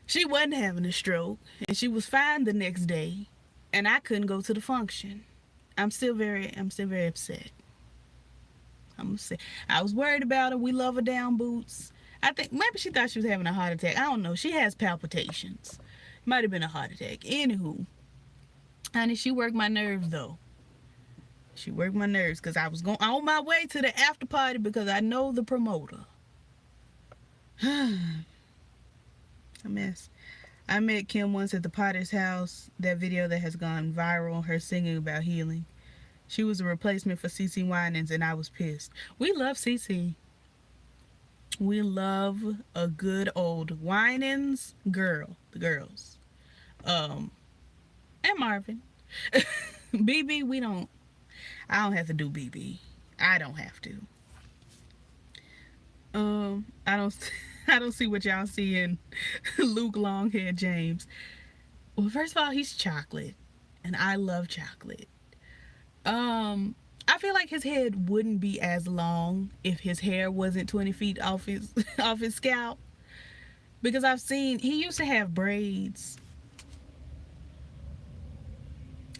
She wasn't having a stroke, and she was fine the next day, and I couldn't go to the function. I'm still very upset. I'm upset. I was worried about her. We love her down boots. I think maybe she thought she was having a heart attack. I don't know. She has palpitations. Might have been a heart attack. Anywho, honey, she worked my nerves though. She worked my nerves because I was going on my way to the after party because I know the promoter. A mess. I met Kim once at the Potter's house. That video that has gone viral, her singing about healing. She was a replacement for CeCe Winans, and I was pissed. We love CeCe. We love a good old Winans girl. The girls. And Marvin. BB, we don't. I don't have to do BB. I don't have to. I don't. I don't see what y'all see in Luke Longhair James. Well, first of all, he's chocolate, and I love chocolate. I feel like his head wouldn't be as long if his hair wasn't 20 feet off his off his scalp. Because I've seen he used to have braids.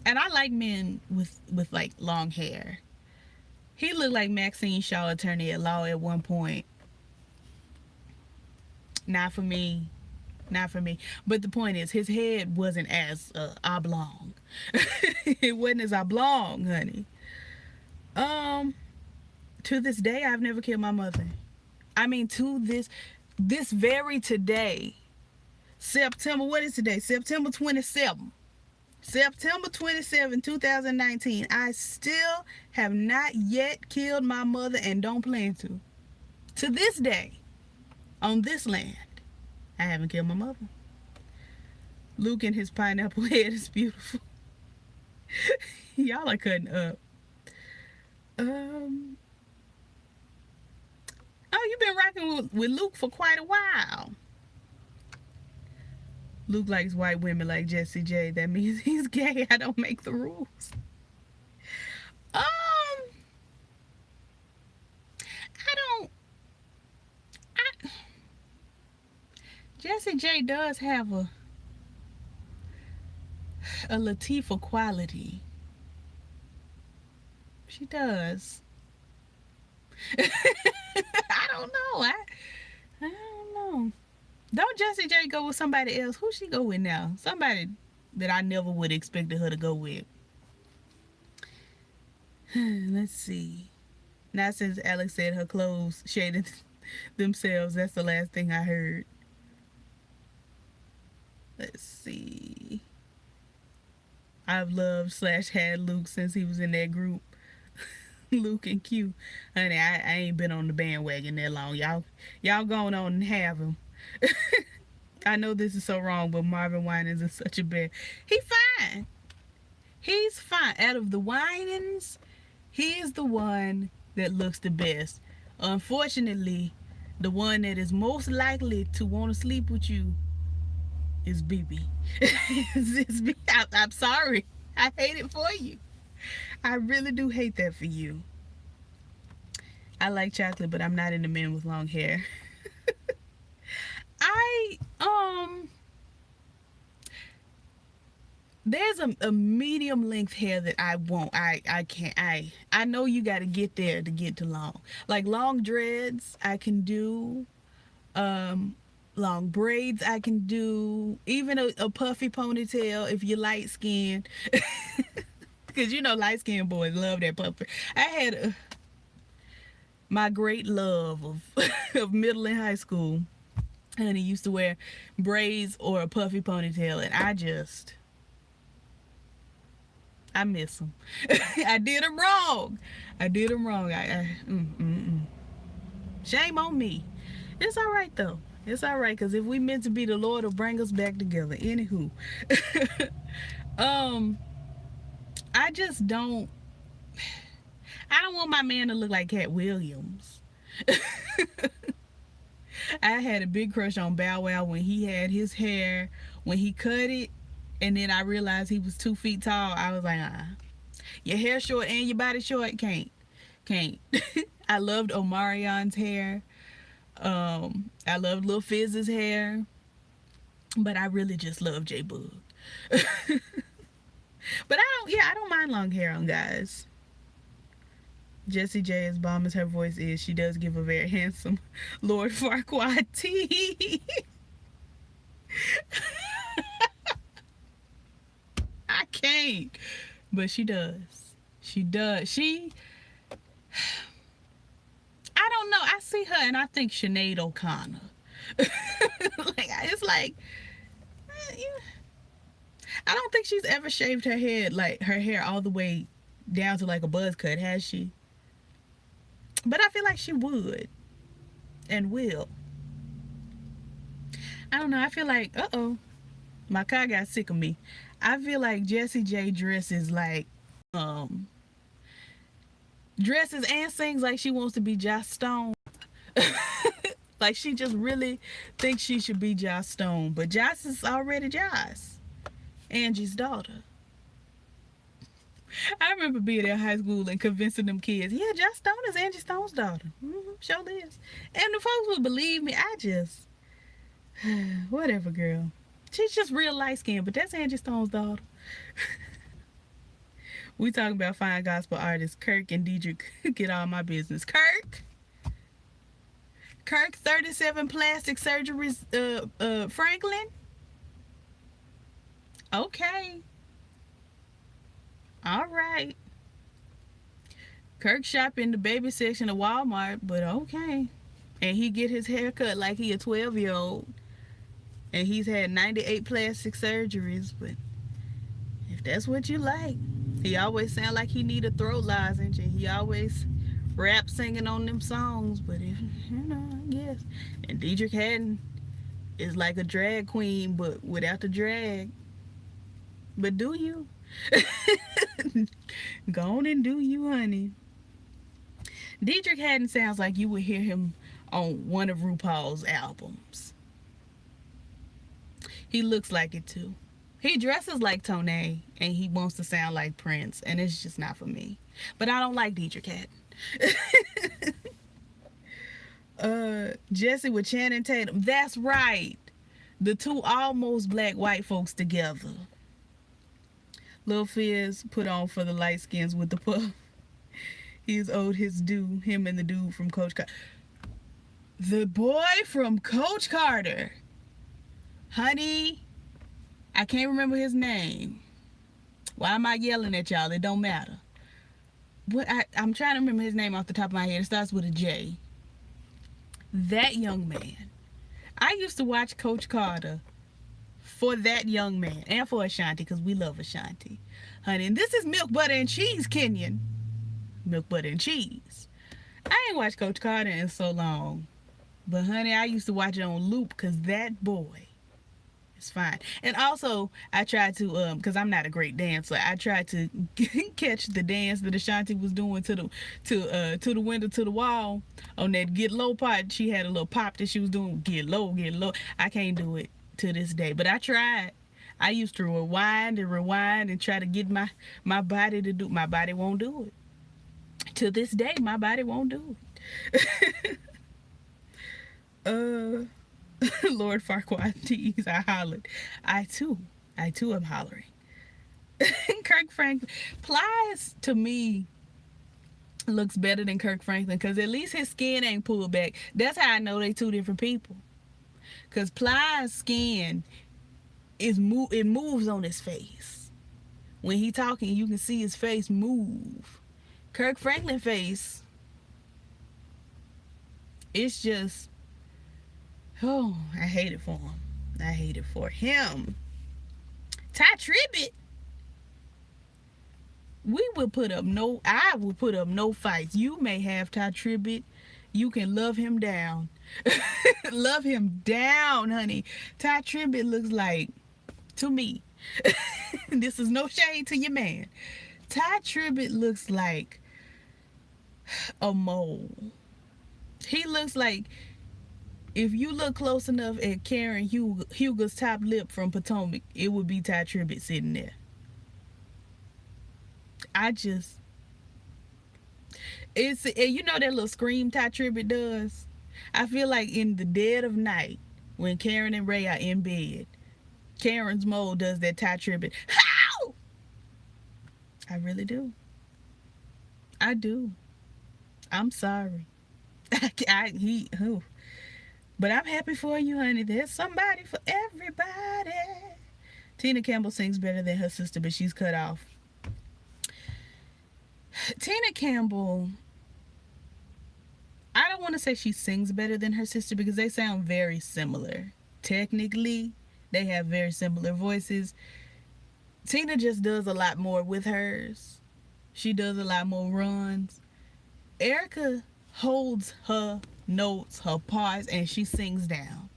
And I like men with like long hair. He looked like Maxine Shaw, attorney at law at one point. Not for me. Not for me. But the point is, his head wasn't as oblong. It wasn't as oblong, honey. To this day, I've never killed my mother. I mean, to this very today, September, what is today? September 27th. September 27, 2019. I still have not yet killed my mother and don't plan to. To this day, on this land, I haven't killed my mother. Luke and his pineapple head is beautiful. Y'all are cutting up. Oh, you've been rocking with Luke for quite a while. Luke likes white women like Jessie J. That means he's gay. I don't make the rules. I don't. Jessie J does have a Latifah quality. She does. I don't know. I don't know. Don't Jessie J go with somebody else? Who she go with now? Somebody that I never would have expected her to go with. Let's see. Not since Alex said her clothes shaded themselves. That's the last thing I heard. Let's see. I've loved / had Luke since he was in that group. Luke and Q. Honey, I ain't been on the bandwagon that long. Y'all going on and have him. I know this is so wrong, but Marvin Winans is such a bad. He fine. He's fine. Out of the Winans, he is the one that looks the best. Unfortunately, the one that is most likely to want to sleep with you is BB. I'm sorry. I hate it for you. I really do hate that for you. I like chocolate, but I'm not into men with long hair. There's a medium length hair that I won't. I can't. I know you got to get there to get to long. Like long dreads, I can do. Long braids, I can do. Even a puffy ponytail if you're light skinned. Because you know light skinned boys love that puffy. I had my great love of middle and high school. And he used to wear braids or a puffy ponytail, and I miss him. I did him wrong. Shame on me. It's all right though. It's all right, because if we meant to be, the Lord will bring us back together. Anywho, I just don't. I don't want my man to look like Cat Williams. I had a big crush on Bow Wow when he had his hair, when he cut it, and then I realized he was 2 feet tall. I was like, your hair short and your body short, can't. I loved Omarion's hair. I loved Lil Fizz's hair, but I really just love J Bug. But I don't mind long hair on guys. Jessie J, as bomb as her voice is, she does give a very handsome Lord Farquaad tea. I can't. But she does. She does. I don't know. I see her and I think Sinead O'Connor. Like it's like I don't think she's ever shaved her head, like her hair all the way down to like a buzz cut, has she? But I feel like she would and will. I don't know. I feel like my car got sick of me. I feel like Jessie J um dresses and sings like she wants to be Joss Stone. Like she just really thinks she should be Joss Stone, but Joss is already Joss, Angie's daughter. I remember being in high school and convincing them kids, yeah, Joss Stone is Angie Stone's daughter. Sure is. And the folks would believe me. I just, whatever, girl. She's just real light skinned, but that's Angie Stone's daughter. We talking about fine gospel artists Kirk and Diedrich. Get all my business. Kirk, 37 plastic surgeries. Franklin. Okay. All right. Kirk shop in the baby section of Walmart, but okay. And he get his hair cut like he a 12-year-old. And he's had 98 plastic surgeries, but if that's what you like. He always sound like he need a throat lozenge, and he always rap singing on them songs, but if, I guess. And Diedrich Haddon is like a drag queen, but without the drag. But do you? Go on and do you, honey. Diedrich Haddon sounds like you would hear him on one of RuPaul's albums. He looks like it too. He dresses like Tone, and he wants to sound like Prince, and it's just not for me. But I don't like Diedrich Haddon. Jesse with Channing Tatum. That's right. The two almost black white folks together. Lil Fizz put on for the light skins with the puff. He's owed his due. Him and the dude from Coach Carter. The boy from Coach Carter. Honey, I can't remember his name. Why am I yelling at y'all? It don't matter. I'm trying to remember his name off the top of my head. It starts with a J. That young man. I used to watch Coach Carter for that young man and for Ashanti, because we love Ashanti. Honey, and this is Milk, Butter, and Cheese, Kenyon. Milk, Butter, and Cheese. I ain't watched Coach Carter in so long. But honey, I used to watch it on loop because that boy is fine. And also, I tried to, because I'm not a great dancer, I tried to catch the dance that Ashanti was doing to the window, to the wall on that Get Low part. She had a little pop that she was doing, get low, get low. I can't do it to this day, but I tried. I used to rewind and try to get my body to do. My body won't do it. To this day, my body won't do it. Lord Farquaad tease, I hollered. I too am hollering. Kirk Franklin. Plies, to me, looks better than Kirk Franklin, because at least his skin ain't pulled back. That's how I know they two different people. Because Plies' skin, it moves on his face. When he talking, you can see his face move. Kirk Franklin face, it's just, oh, I hate it for him. I hate it for him. Ty Tribbett. I will put up no fights. You may have Ty Tribbett. You can love him down. Love him down, honey. Ty Tribbett looks like, to me, this is no shade to your man. Ty Tribbett looks like a mole. He looks like, if you look close enough at Karen Huger's top lip from Potomac, it would be Ty Tribbett sitting there. It's, you know that little scream Ty Tribbett does? I feel like in the dead of night, when Karen and Ray are in bed, Karen's mole does that Ty Tribbett. How? I really do. I do. I'm sorry. But I'm happy for you, honey. There's somebody for everybody. Tina Campbell sings better than her sister, but she's cut off. Tina Campbell, I don't want to say she sings better than her sister because they sound very similar. Technically, they have very similar voices. Tina just does a lot more with hers. She does a lot more runs. Erica holds her notes, her parts, and she sings down.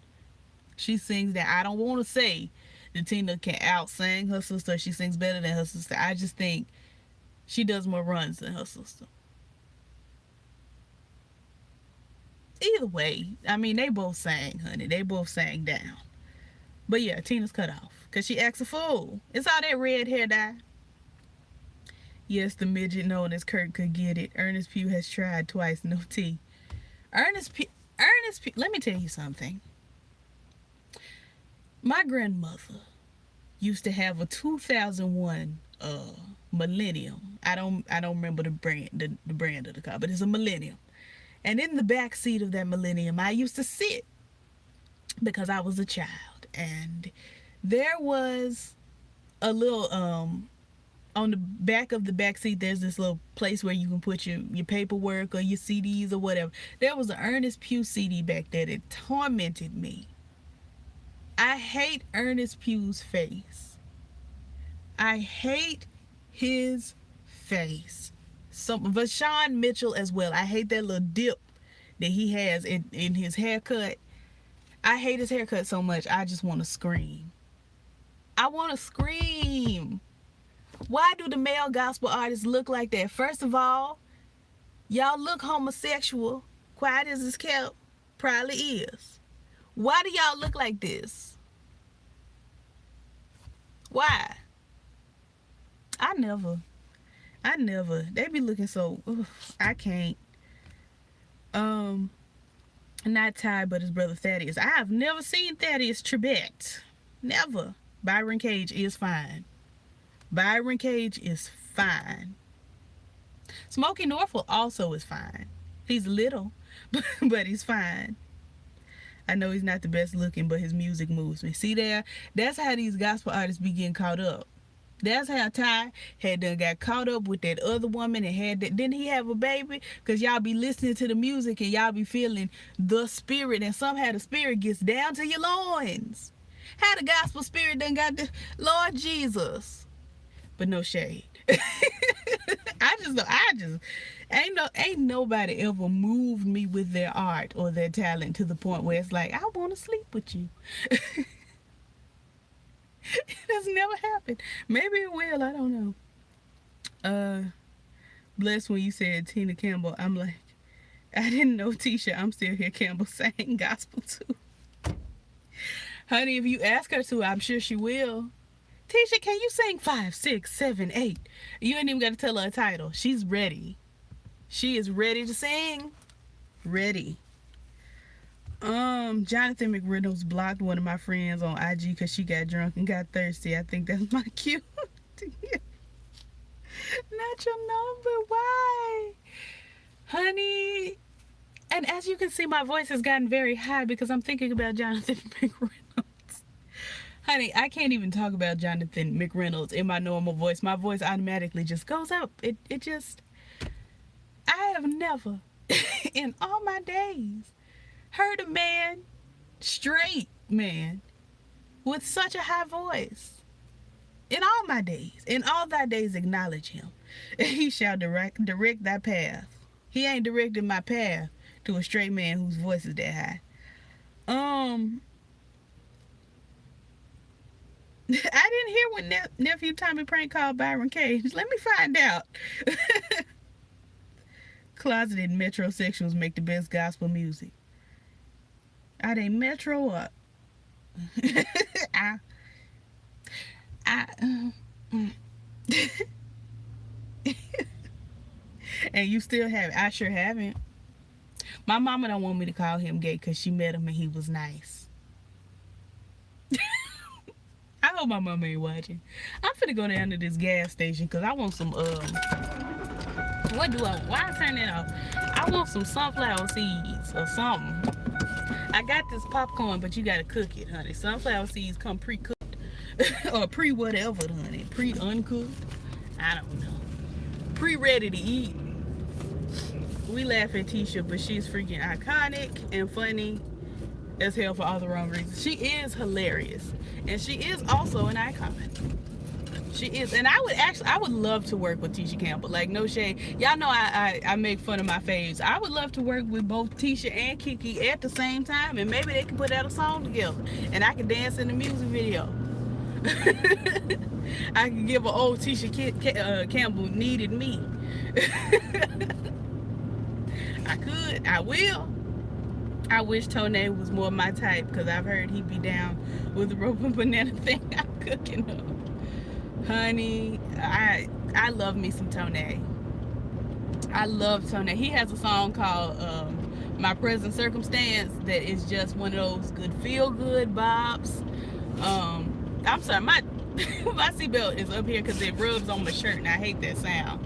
She sings down. I don't want to say that Tina can out-sing her sister. She sings better than her sister. I just think she does more runs than her sister. Either way, I mean, they both sang, honey. They both sang down. But yeah, Tina's cut off because she acts a fool. It's all that red hair dye. Yes, the midget known as Kurt could get it. Ernest Pugh has tried twice, no tea. Ernest Pugh, let me tell you something. My grandmother used to have a 2001 Millennium. I don't remember the brand of the car, but it's a Millennium. And in the back seat of that Millennium, I used to sit because I was a child, and there was a little on the back of the back seat, there's this little place where you can put your paperwork or your CDs or whatever. There was an Ernest Pugh CD back there that tormented me. I hate Ernest Pugh's face. I hate his face. Vashawn Mitchell as well. I hate that little dip that he has in his haircut. I hate his haircut so much. I just want to scream. I want to scream. Why do the male gospel artists look like that? First of all, y'all look homosexual. Quiet as it's kept. Probably is. Why do y'all look like this? Why? I never. They be looking so. I can't. Not Ty, but his brother Thaddeus. I have never seen Thaddeus Trebek. Never. Byron Cage is fine. Byron Cage is fine. Smokey Norfolk also is fine. He's little, but he's fine. I know he's not the best looking, but his music moves me. See there? That's how these gospel artists be getting caught up. That's how Ty had done got caught up with that other woman and had that. Didn't he have a baby? Because y'all be listening to the music and y'all be feeling the spirit, and somehow the spirit gets down to your loins. How the gospel spirit done got the Lord Jesus. But no shade. Ain't nobody ever moved me with their art or their talent to the point where it's like, I want to sleep with you. It has never happened. Maybe it will, I don't know. Blessed when you said Tina Campbell, I'm like, I didn't know Tisha, I'm still here, Campbell sang gospel too. Honey, if you ask her to, I'm sure she will. Tisha, can you sing 5, 6, 7, 8? You ain't even got to tell her a title. She's ready. She is ready to sing. Ready. Jonathan McReynolds blocked one of my friends on IG because she got drunk and got thirsty. I think that's my cue. Not your number. Why? Honey. And as you can see, my voice has gotten very high because I'm thinking about Jonathan McReynolds. Honey, I can't even talk about Jonathan McReynolds in my normal voice. My voice automatically just goes up. It just... I have never, in all my days, heard a man, straight man, with such a high voice. In all my days. In all thy days acknowledge him. He shall direct thy path. He ain't directing my path to a straight man whose voice is that high. I didn't hear when nephew Tommy prank called Byron Cage. Let me find out. Closeted metrosexuals make the best gospel music. Are they metro or? And you still have it. I sure haven't. My mama don't want me to call him gay because she met him and he was nice. I hope my mama ain't watching. I'm finna go down to this gas station because I want some, why I turn it off? I want some sunflower seeds or something. I got this popcorn, but you gotta cook it, honey. Sunflower seeds come pre-cooked. Or pre-whatever, honey. Pre-uncooked. I don't know. Pre-ready to eat. We laugh at Tisha, but she's freaking iconic and funny as hell for all the wrong reasons. She is hilarious, and she is also an icon. She is, and I would love to work with Tisha Campbell. Like, no shade, y'all know I make fun of my faves. I would love to work with both Tisha and Kiki at the same time, and maybe they can put out a song together, and I can dance in the music video. I can give an old Tisha Campbell needed me. I could, I will. I wish Tone was more my type, because I've heard he'd be down with the rope and banana thing I'm cooking up. Honey, I love me some Tone. I love Tone. He has a song called My Present Circumstance that is just one of those good feel-good bops. I'm sorry, my seatbelt is up here because it rubs on my shirt and I hate that sound.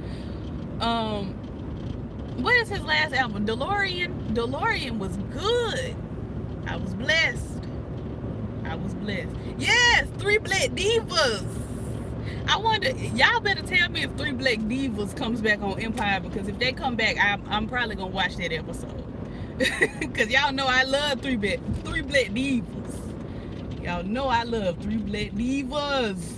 What is his last album? DeLorean was good. I was blessed. Yes, Three Black Divas. I wonder, y'all better tell me if Three Black Divas comes back on Empire, because if they come back, I'm probably gonna watch that episode. Because y'all know I love Three Black Divas. Y'all know I love Three Black Divas.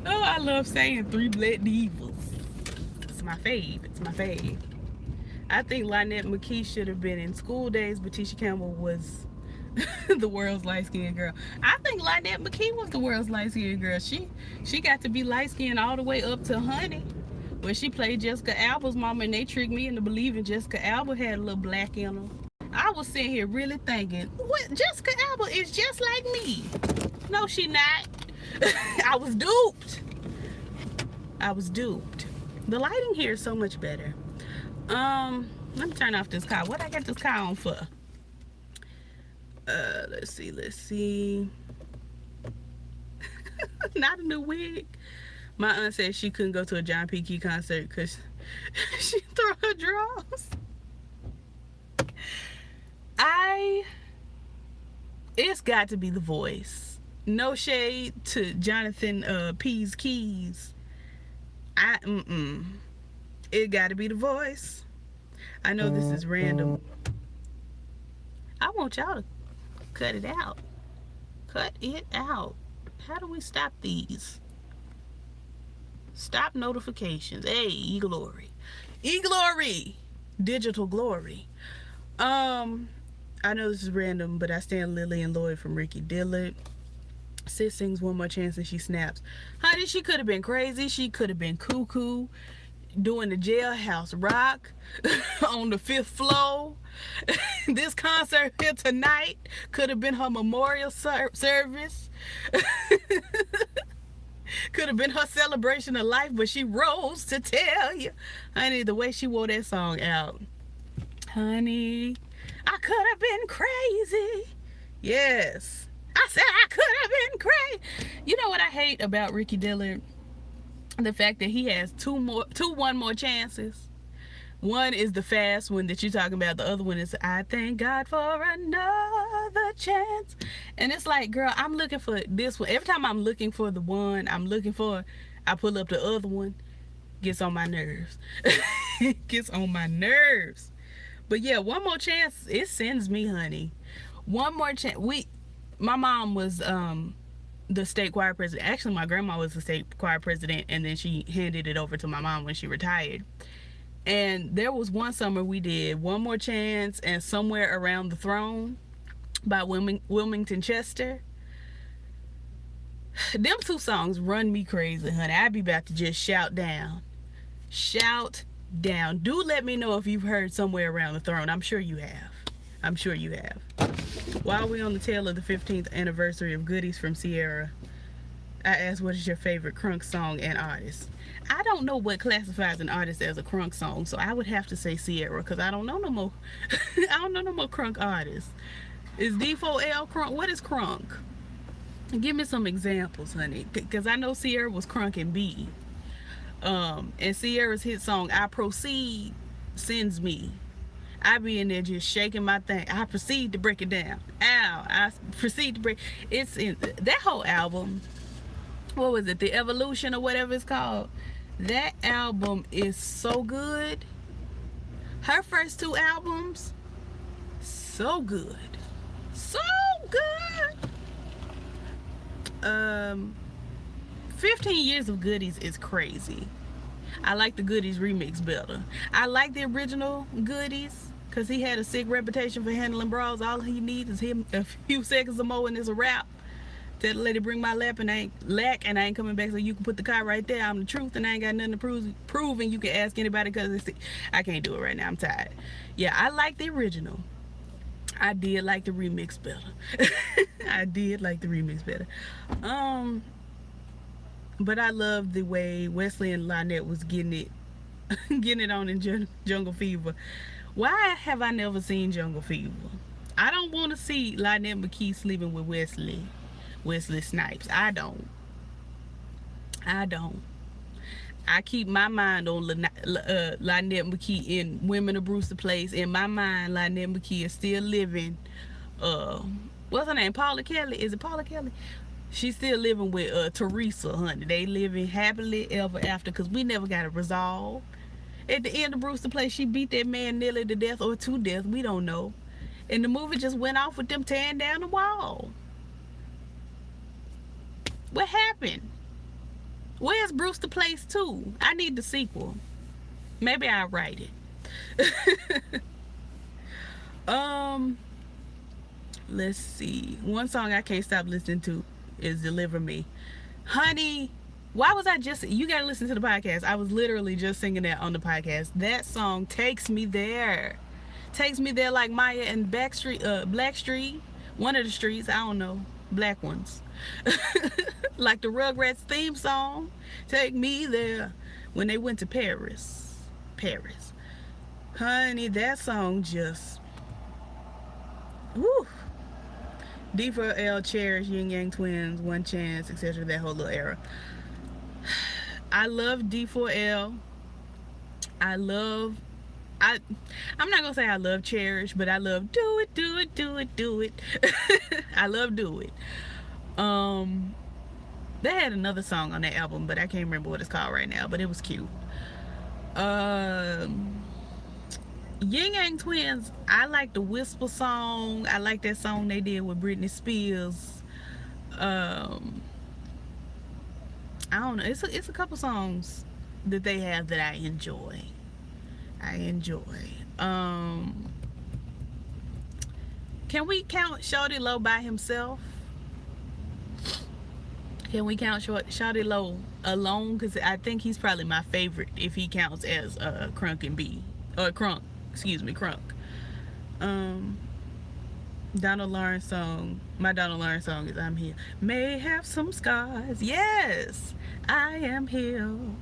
Oh, I love saying Three Black Divas. It's my fave. I think Lynette McKee should have been in School Days, but Tisha Campbell was the world's light-skinned girl. I think Lynette McKee was the world's light-skinned girl. She got to be light-skinned all the way up to Honey, where she played Jessica Alba's mama, and they tricked me into believing Jessica Alba had a little black in her. I was sitting here really thinking, what, Jessica Alba is just like me. No, she not. I was duped. The lighting here is so much better. Let me turn off this car. What I got this car on for? Let's see. Not a new wig. My aunt said she couldn't go to a John P. Key concert because she threw her drawers. It's got to be The Voice. No shade to Jonathan P's Keys. It got to be The Voice. I know this is random. I want y'all to cut it out. Cut it out. How do we stop these? Stop notifications. Hey, e-glory. E-glory. Digital glory. I know this is random, but I stand Lily and Lloyd from Ricky Dillard. Sis sings One More Chance and she snaps. Honey, she could have been crazy. She could have been cuckoo, doing the jailhouse rock on the 5th floor. This concert here tonight could have been her memorial service. Could have been her celebration of life, but she rose to tell you. Honey, the way she wore that song out. Honey, I could have been crazy. Yes. I said I could have been crazy. You know what I hate about Ricky Dillard? The fact that he has two one more chances. One is the fast one that you're talking about. The other one is I thank God for another chance. And it's like, girl, I'm looking for this one. Every time I'm looking for the one I'm looking for, I pull up the other one. Gets on my nerves. Gets on my nerves. But yeah, One More Chance, it sends me, honey. One More Chance. My mom was the state choir president. Actually, my grandma was the state choir president, and then she handed it over to my mom when she retired. And there was one summer we did One More Chance and Somewhere Around the Throne by Wilmington Chester. Them two songs run me crazy, honey. I'd be about to just shout down. Shout down. Do let me know if you've heard Somewhere Around the Throne. I'm sure you have. While we're on the tail of the 15th anniversary of Goodies from Sierra, I asked, what is your favorite crunk song and artist? I don't know what classifies an artist as a crunk song, so I would have to say Sierra, because I don't know no more. I don't know no more crunk artists. Is D4L crunk? What is crunk? Give me some examples, honey, because I know Sierra was crunk and B. And Sierra's hit song I Proceed sends me. I be in there just shaking my thing. I proceed to break it down. Ow, I proceed to break. It's in that whole album what was it, the Evolution or whatever it's called. That album is so good. Her first two albums, so good, so good. 15 Years of Goodies is crazy. I like the Goodies remix better. I like the original Goodies because he had a sick reputation for handling bras. All he needs is him a few seconds of more and it's a wrap. Tell the lady bring my lap and I ain't coming back, so you can put the car right there. I'm the truth and I ain't got nothing to prove and you can ask anybody because I can't do it right now. I'm tired. Yeah, I like the original. I did like the remix better. I did like the remix better. But I love the way Wesley and Lynette was getting it on in Jungle Fever. Why have I never seen Jungle Fever? I don't want to see Lynette McKee sleeping with Wesley Snipes. I don't. I keep my mind on Lynette McKee in Women of Brewster Place. In my mind, Lynette McKee is still living. What's her name? Paula Kelly. Is it Paula Kelly? She's still living with Teresa, honey. They living happily ever after because we never got it resolved. At the end of Brewster Place, she beat that man nearly to death or to death. We don't know. And the movie just went off with them tearing down the wall. What happened? Where's Brewster Place 2? I need the sequel. Maybe I'll write it. Let's see. One song I can't stop listening to is Deliver Me. Honey, why was I just... You gotta listen to the podcast. I was literally just singing that on the podcast. That song takes me there. Takes me there like Maya and Blackstreet. One of the streets, I don't know. Black ones. Like the Rugrats theme song, Take Me There, when they went to Paris. Honey, that song just... Woo. D4L, Cherish, Yin Yang Twins, One Chance, etc. That whole little era. I love D4L. I'm not gonna say I love Cherish, but I love Do It, Do It, Do It, Do It. I love Do It. They had another song on that album, but I can't remember what it's called right now, but it was cute. Yin Yang Twins, I like the Whisper song. I like that song they did with Britney Spears. I don't know. It's a couple songs that they have that I enjoy. Can we count Shawty Low by himself? Can we count Shawty Low alone? Because I think he's probably my favorite if he counts as Crunk and B. Or Crunk. Excuse me, Crunk. Donald Lawrence song. My Donald Lawrence song is I'm Here. May have some scars. Yes, I am healed.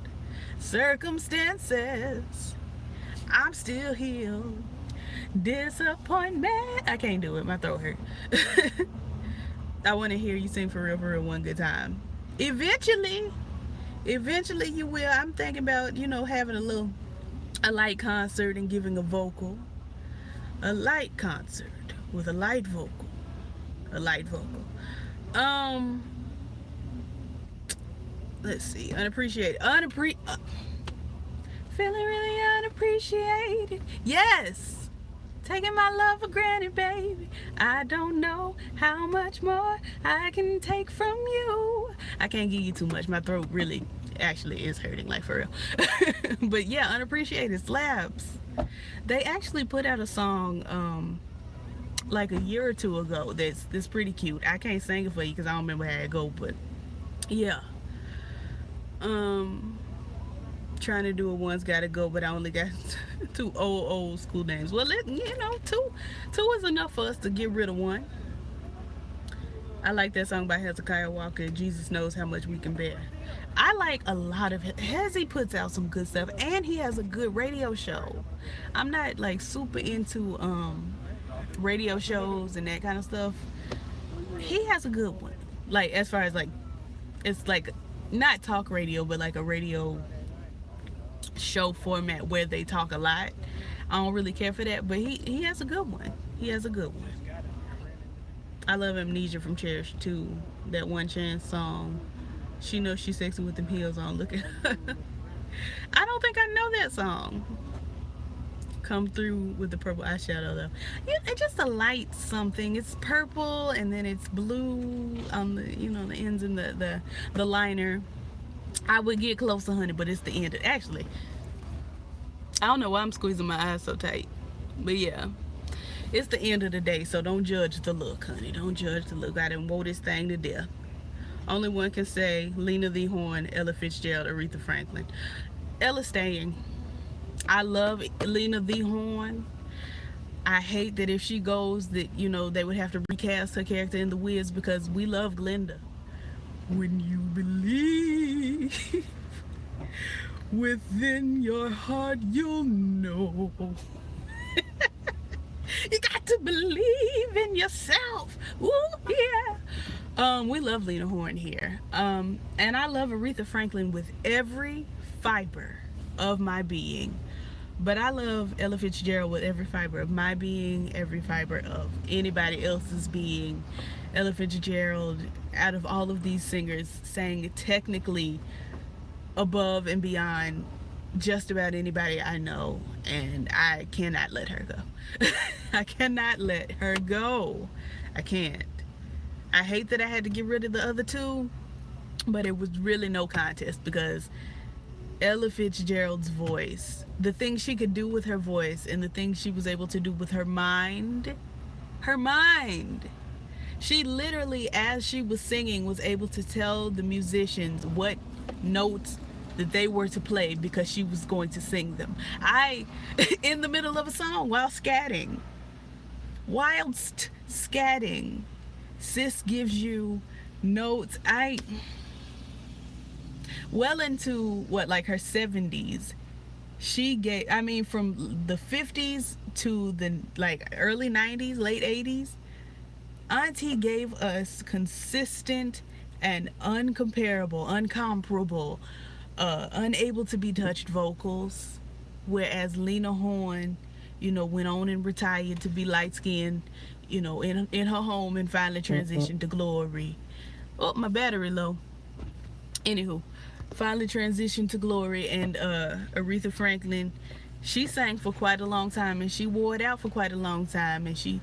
Circumstances, I'm still healed. Disappointment. I can't do it. My throat hurt. I want to hear you sing for real one good time. Eventually you will. I'm thinking about, having a light concert and giving a vocal. A light concert with a light vocal. Let's see. Unappreciated. Feeling really unappreciated. Yes. Taking my love for granted, baby. I don't know how much more I can take from you. I can't give you too much. My throat really actually is hurting, like, for real. But yeah, Unappreciated slaps. They actually put out a song like a year or two ago that's pretty cute. I can't sing it for you because I don't remember how it go, but yeah. Trying to do it One's Gotta Go, but I only got two old school names. Well, two is enough for us to get rid of one. I like that song by Hezekiah Walker, Jesus Knows How Much We Can Bear. I like a lot of it. Hezzy puts out some good stuff, and he has a good radio show. I'm not like super into radio shows and that kind of stuff. He has a good one. Like, as far as like, it's like not talk radio, but like a radio show format where they talk a lot. I don't really care for that, but he has a good one. I love Amnesia from Cherish too. That One Chance song. She knows she's sexy with them heels on. Look at her. I don't think I know that song. Come through with the purple eyeshadow though. Yeah, it's just a light something. It's purple and then it's blue on the the ends and the liner. I would get close to honey, but it's the end. Actually, I don't know why I'm squeezing my eyes so tight, but yeah, it's the end of the day. So don't judge the look, honey. Don't judge the look. I done wore this thing to death. Only one can say Lena the Horn, Ella Fitzgerald, Aretha Franklin. Ella staying. I love Lena the Horn. I hate that if she goes that, they would have to recast her character in The Wiz because we love Glinda. When you believe within your heart, you'll know. You got to believe in yourself. Ooh, yeah. We love Lena Horne here. And I love Aretha Franklin with every fiber of my being. But I love Ella Fitzgerald with every fiber of my being, every fiber of anybody else's being. Ella Fitzgerald, out of all of these singers, sang technically above and beyond just about anybody I know, and I cannot let her go. I cannot let her go. I can't. I hate that I had to get rid of the other two, but it was really no contest because Ella Fitzgerald's voice, the things she could do with her voice and the things she was able to do with her mind. She literally, as she was singing, was able to tell the musicians what notes that they were to play because she was going to sing them. In the middle of a song whilst scatting, sis gives you notes. Well into like her 70s, she gave, from the 50s to the early 90s, late 80s, Auntie gave us consistent and uncomparable, unable to be touched vocals, whereas Lena Horne, went on and retired to be light skinned, in her home and finally transitioned to glory. Oh, my battery low. Anywho, finally transitioned to glory, and Aretha Franklin, she sang for quite a long time and she wore it out for quite a long time, and she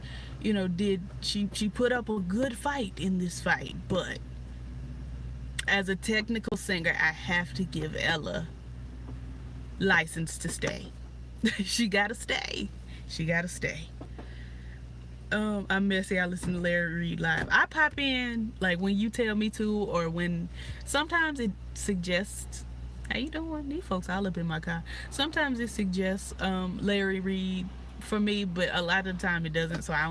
she put up a good fight in this fight. But as a technical singer, I have to give Ella license to stay. She gotta stay. I'm messy. I listen to Larry Reid live. I pop in when you tell me to, or when sometimes it suggests, how you doing? These folks all up in my car. Sometimes it suggests Larry Reid for me, but a lot of the time it doesn't. So I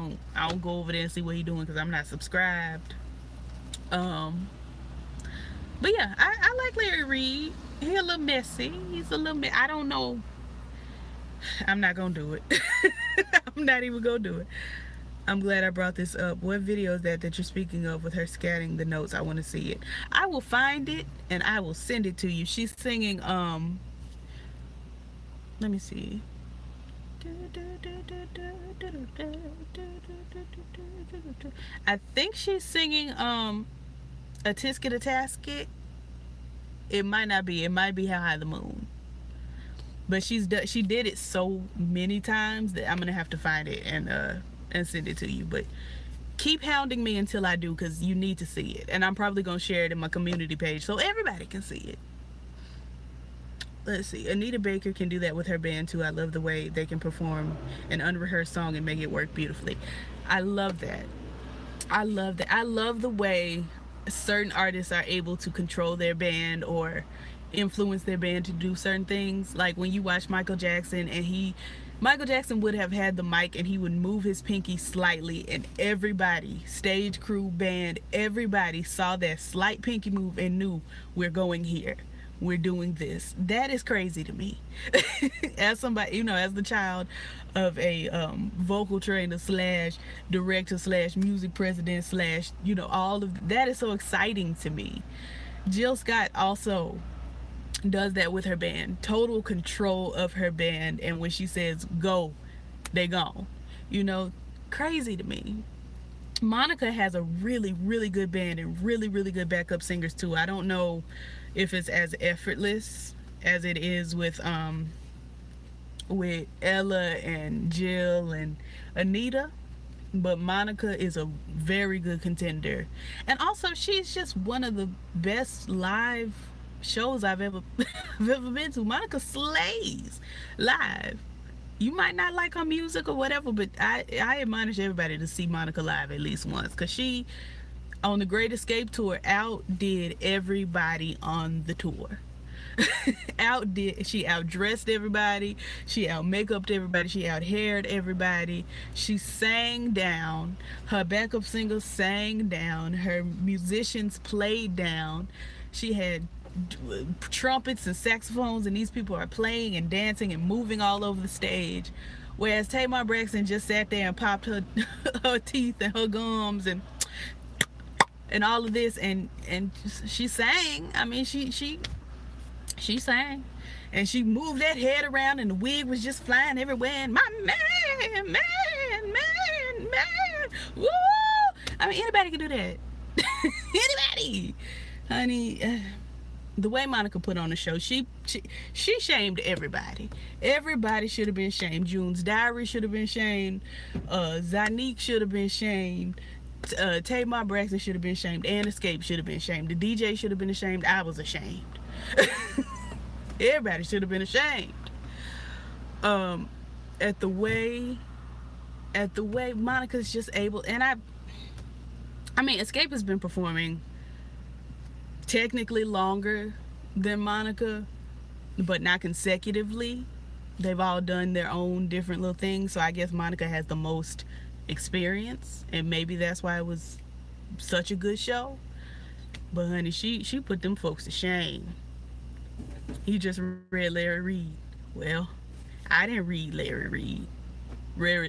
don't go over there and see what he's doing because I'm not subscribed. But yeah, I like Larry Reid. He's a little messy. I don't know. I'm not gonna do it. I'm not even gonna do it. I'm glad I brought this up. What video is that you're speaking of with her scatting the notes? I want to see it. I will find it and I will send it to you. She's singing, let me see. I think she's singing, A Tisket a Tasket. It might not be. It might be How High the Moon. But she did it so many times that I'm going to have to find it and send it to you. But keep hounding me until I do, because you need to see it, and I'm probably gonna share it in my community page so everybody can see it. Let's see. Anita Baker can do that with her band too. I love the way they can perform an unrehearsed song and make it work beautifully. I love that. I love the way certain artists are able to control their band or influence their band to do certain things. Like when you watch Michael Jackson, and Michael Jackson would have had the mic and he would move his pinky slightly, and everybody, stage crew, band, everybody saw that slight pinky move and knew, we're going here, we're doing this. That is crazy to me. As somebody, as the child of a vocal trainer slash director slash music president slash, all of that is so exciting to me. Jill Scott also does that with her band. Total control of her band, and when she says go, they go. Crazy to me. Monica has a really, really good band and really, really good backup singers too. I don't know if it's as effortless as it is with Ella and Jill and Anita, but Monica is a very good contender. And also, she's just one of the best live shows I've ever I've ever been to. Monica slays live. You might not like her music or whatever, but I admonish everybody to see Monica live at least once, because she, on the Great Escape tour, outdid everybody on the tour. She outdressed everybody, she out makeuped everybody, she out haired everybody, she sang down, her backup singers sang down, her musicians played down, she had trumpets and saxophones, and these people are playing and dancing and moving all over the stage, whereas Tamar Braxton just sat there and popped her her teeth and her gums and all of this, and she sang. I mean, she sang, and she moved that head around, and the wig was just flying everywhere, and my man, woo! I mean, anybody can do that. Anybody, honey. The way Monica put on the show, she shamed everybody. Everybody should have been shamed. June's Diary should have been shamed. Zanique should have been shamed. Tamar Braxton should have been shamed. And Escape should have been shamed. The DJ should have been ashamed. I was ashamed. Everybody should have been ashamed. At the way Monica's just able, and I mean, Escape has been performing technically longer than Monica, but not consecutively. They've all done their own different little things, so I guess Monica has the most experience, and maybe that's why it was such a good show. But honey, she put them folks to shame. You just read Larry Reid. Well, I didn't read Larry Reid.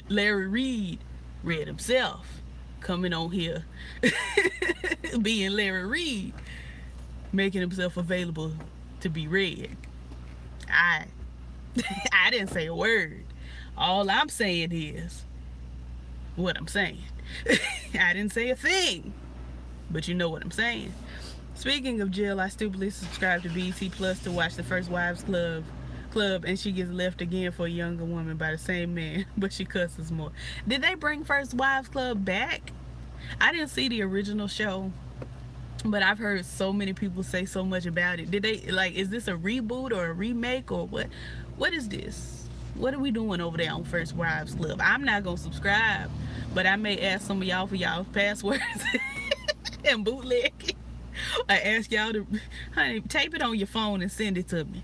Larry Reid read himself, coming on here being Larry Reid, making himself available to be read. I didn't say a word. All I'm saying is what I'm saying. I didn't say a thing, but you know what I'm saying. Speaking of Jill, I stupidly subscribed to BET Plus to watch the First Wives Club, and she gets left again for a younger woman by the same man, but she cusses more. Did they bring First Wives Club back? I didn't see the original show, but I've heard so many people say so much about it. Did they, like, is this a reboot or a remake or what? What is this? What are we doing over there on First Wives Club? I'm not gonna subscribe, but I may ask some of y'all for y'all passwords and bootleg it. I ask y'all to, honey, tape it on your phone and send it to me.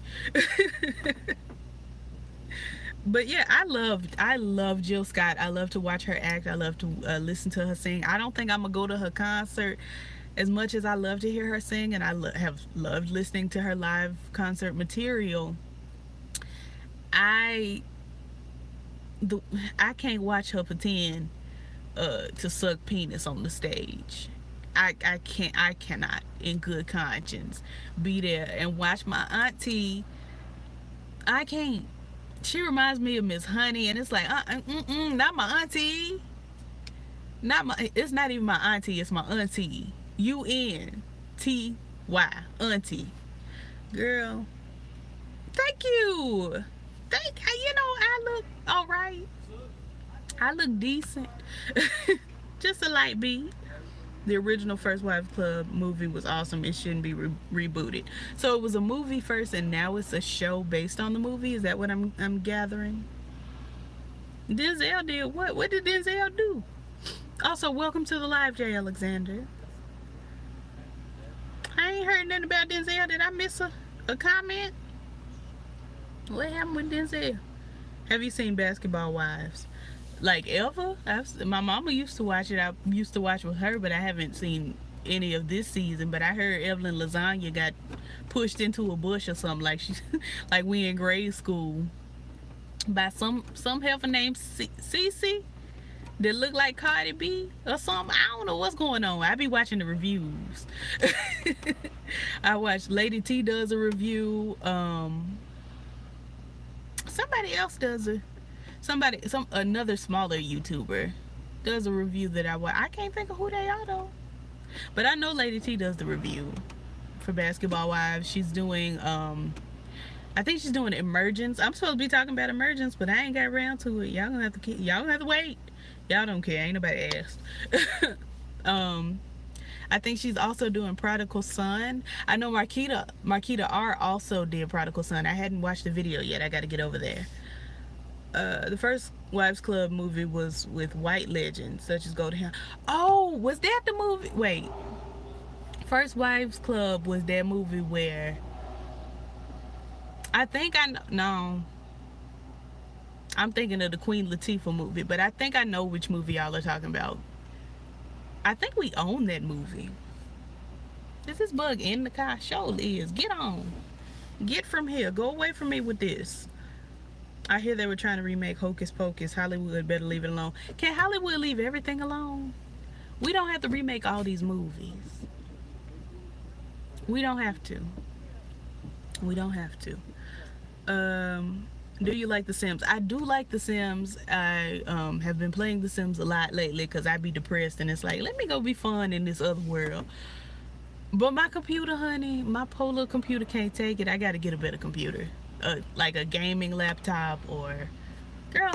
But yeah, I love Jill Scott. I love to watch her act. I love to listen to her sing. I don't think I'm gonna go to her concert as much as I love to hear her sing, and I have loved listening to her live concert material. I can't watch her pretend to suck penis on the stage. I cannot in good conscience be there and watch my auntie. I can't. She reminds me of Miss Honey, and it's like not my auntie. It's not even my auntie, it's my auntie. UNTY, auntie. Girl, thank you. You know, I look all right. I look decent. Just a light beat. The original First Wives Club movie was awesome. It shouldn't be rebooted. So it was a movie first, and now it's a show based on the movie. Is that what I'm gathering? Denzel did what? What did Denzel do? Also, welcome to the live, J. Alexander. I ain't heard nothing about Denzel. Did I miss a comment? What happened with Denzel? Have you seen Basketball Wives? Like, ever? My mama used to watch it. I used to watch with her, but I haven't seen any of this season. But I heard Evelyn Lasagna got pushed into a bush or something, like like we in grade school, by some heifer named Cece that look like Cardi B or something. I don't know what's going on. I be watching the reviews. I watch Lady T does a review. Somebody else does another smaller YouTuber does a review that I watch. I can't think of who they are though, but I know Lady T does the review for Basketball Wives. She's doing I think she's doing Emergence. I'm supposed to be talking about Emergence, but I ain't got around to it. Y'all gonna have to wait. Y'all don't care. Ain't nobody asked. um, I think she's also doing Prodigal Son. I know Marquita R also did Prodigal Son. I hadn't watched the video yet. I got to get over there. The first Wives Club movie was with white legends such as Golden Hair. Oh, was that the movie? Wait, First Wives Club was that movie where I think I know. No, I'm thinking of the Queen Latifah movie, but I think I know which movie y'all are talking about. I think we own that movie. Is this bug in the car? Surely is. Get on. Get from here. Go away from me with this. I hear they were trying to remake Hocus Pocus. Hollywood better leave it alone. Can Hollywood leave everything alone? We don't have to remake all these movies. We don't have to. We don't have to. Do you like The Sims? I do like The Sims. I have been playing The Sims a lot lately because I be depressed and it's like, let me go be fun in this other world. But my computer, honey, my polar computer can't take it. I got to get a better computer. Like a gaming laptop or... Girl,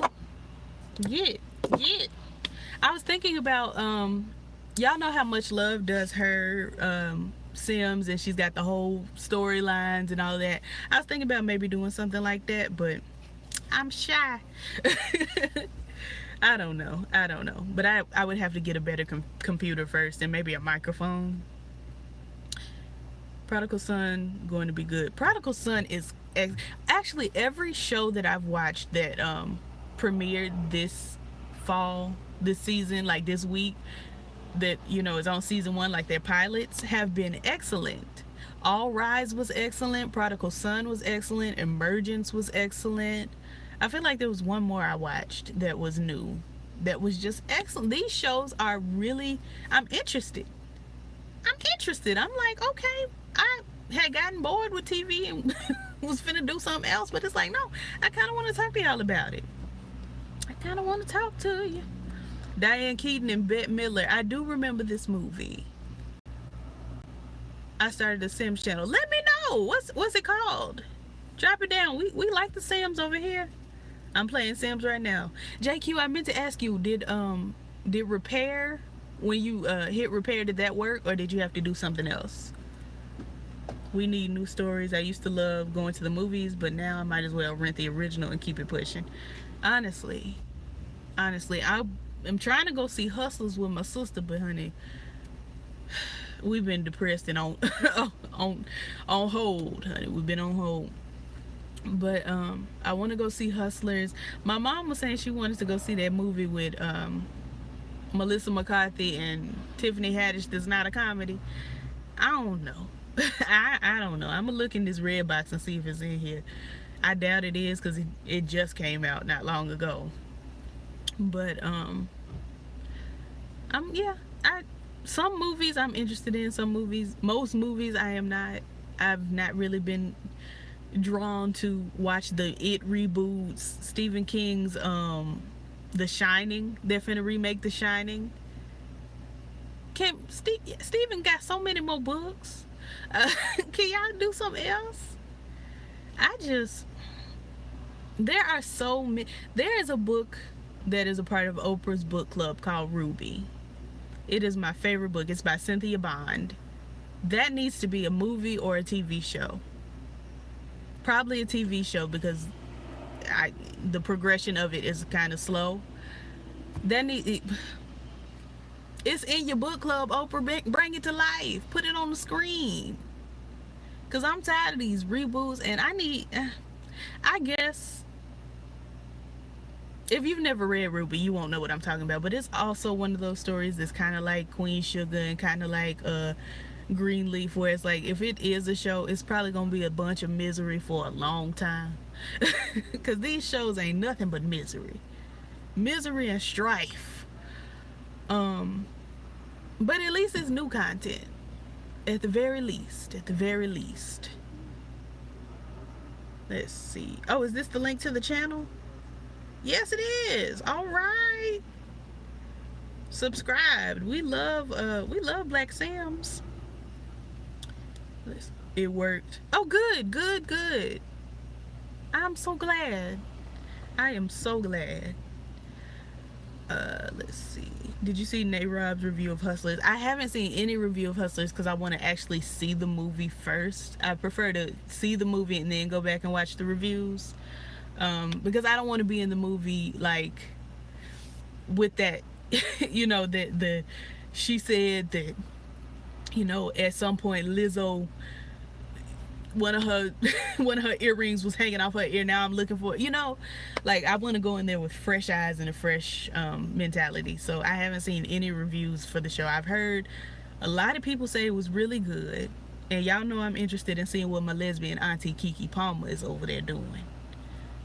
get. I was thinking about... y'all know how Much Love does her... Sims, and she's got the whole storylines and all that. I was thinking about maybe doing something like that, but I'm shy. I don't know, but I would have to get a better computer first and maybe a microphone. Prodigal Son going to be good. Prodigal Son is actually every show that I've watched that premiered this fall, this season, like this week, that is on season 1, like their pilots have been excellent. All Rise was excellent. Prodigal Son was excellent. Emergence was excellent. I feel like there was one more I watched that was new that was just excellent. These shows are really... I'm interested. I'm like, okay, I had gotten bored with TV and was finna do something else, but it's like, no, I kind of want to talk to y'all about it. I kind of want to talk to you. Diane Keaton and Bette Midler. I do remember this movie. I started the Sims channel. Let me know. What's it called? Drop it down. We like the Sims over here. I'm playing Sims right now. JQ, I meant to ask you, did repair, when you hit repair, did that work or did you have to do something else? We need new stories. I used to love going to the movies, but now I might as well rent the original and keep it pushing. Honestly, I'm trying to go see Hustlers with my sister, but honey, we've been depressed and on hold, honey. We've been on hold. But I want to go see Hustlers. My mom was saying she wanted to go see that movie with Melissa McCarthy and Tiffany Haddish that's not a comedy. I don't know. I don't know. I'm gonna look in this red box and see if it's in here. I doubt it is because it just came out not long ago. But some movies I'm interested in, most movies I am not. I've not really been drawn to watch the It reboots. Stephen King's The Shining. They're finna remake The Shining. Stephen got so many more books. Can y'all do something else? There are so many. There is a book that is a part of Oprah's book club called Ruby. It is my favorite book. It's by Cynthia Bond. That needs to be a movie or a TV show. Probably a TV show because the progression of it is kind of slow. It's in your book club, Oprah. Bring it to life. Put it on the screen. Because I'm tired of these reboots and I guess... If you've never read Ruby, you won't know what I'm talking about. But it's also one of those stories that's kind of like Queen Sugar and kind of like Greenleaf, where it's like, if it is a show, it's probably going to be a bunch of misery for a long time. Because these shows ain't nothing but misery. Misery and strife. But at least it's new content. At the very least. Let's see. Oh, is this the link to the channel? Yes, it is. All right. subscribed. We love Black Sam's. It worked. Oh, good, good, good. I'm so glad. I am so glad. Let's see. Did you see Nate Rob's review of Hustlers? I haven't seen any review of Hustlers because I want to actually see the movie first. I prefer to see the movie and then go back and watch the reviews. Because I don't want to be in the movie like with that, you know, that she said that, you know, at some point Lizzo, one of her earrings was hanging off her ear. Now I'm looking for, you know, like I want to go in there with fresh eyes and a fresh mentality. So I haven't seen any reviews for the show. I've heard a lot of people say it was really good, and y'all know I'm interested in seeing what my lesbian auntie Keke Palmer is over there doing.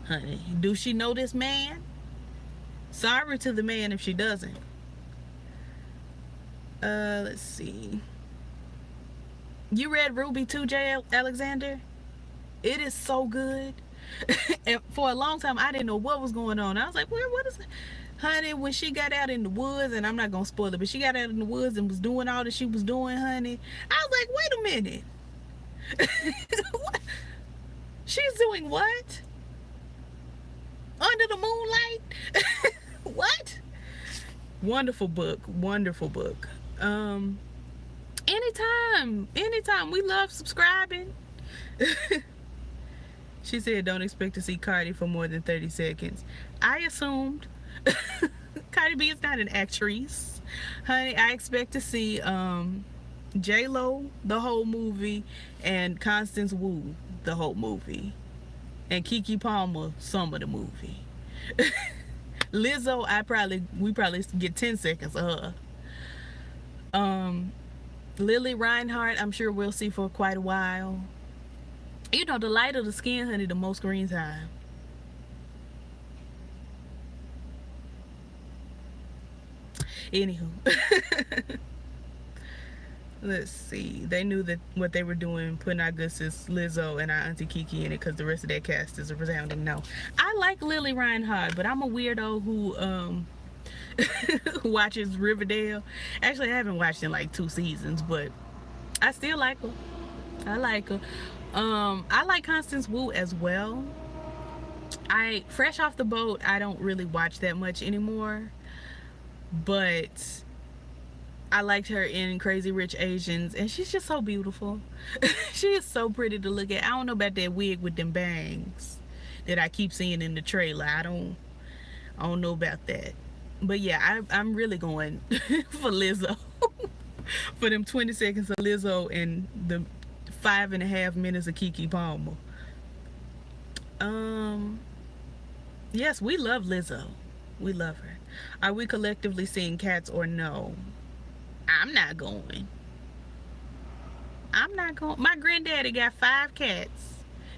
Honey, do she know this man? Sorry to the man if she doesn't. Let's see. You read Ruby too, J. Alexander? It is so good. And for a long time, I didn't know what was going on. I was like, what is it? Honey, when she got out in the woods, and I'm not going to spoil it, but she got out in the woods and was doing all that she was doing, honey. I was like, wait a minute. What? She's doing what? Under the moonlight? What? Wonderful book. Wonderful book. Anytime. We love subscribing. She said, don't expect to see Cardi for more than 30 seconds. I assumed. Cardi B is not an actress. Honey, I expect to see J-Lo the whole movie and Constance Wu the whole movie. And Keke Palmer some of the movie. Lizzo, we probably get 10 seconds of her. Lily Reinhart, I'm sure we'll see for quite a while. You know, the lighter the skin, honey, the most screen time. Anywho. Let's see. They knew that what they were doing, putting our good sis Lizzo and our auntie Keke in it, because the rest of that cast is a resounding no. I like Lily Reinhart, but I'm a weirdo who watches Riverdale. Actually, I haven't watched in like 2 seasons, but I still like her. I like her. I like Constance Wu as well. Fresh off the boat, I don't really watch that much anymore, but I liked her in Crazy Rich Asians, and she's just so beautiful. She is so pretty to look at. I don't know about that wig with them bangs that I keep seeing in the trailer. I don't know about that. But yeah, I'm really going for Lizzo. For them 20 seconds of Lizzo and the 5.5 minutes of Keke Palmer. Yes, we love Lizzo. We love her. Are we collectively seeing Cats or no? I'm not going. My granddaddy got 5 cats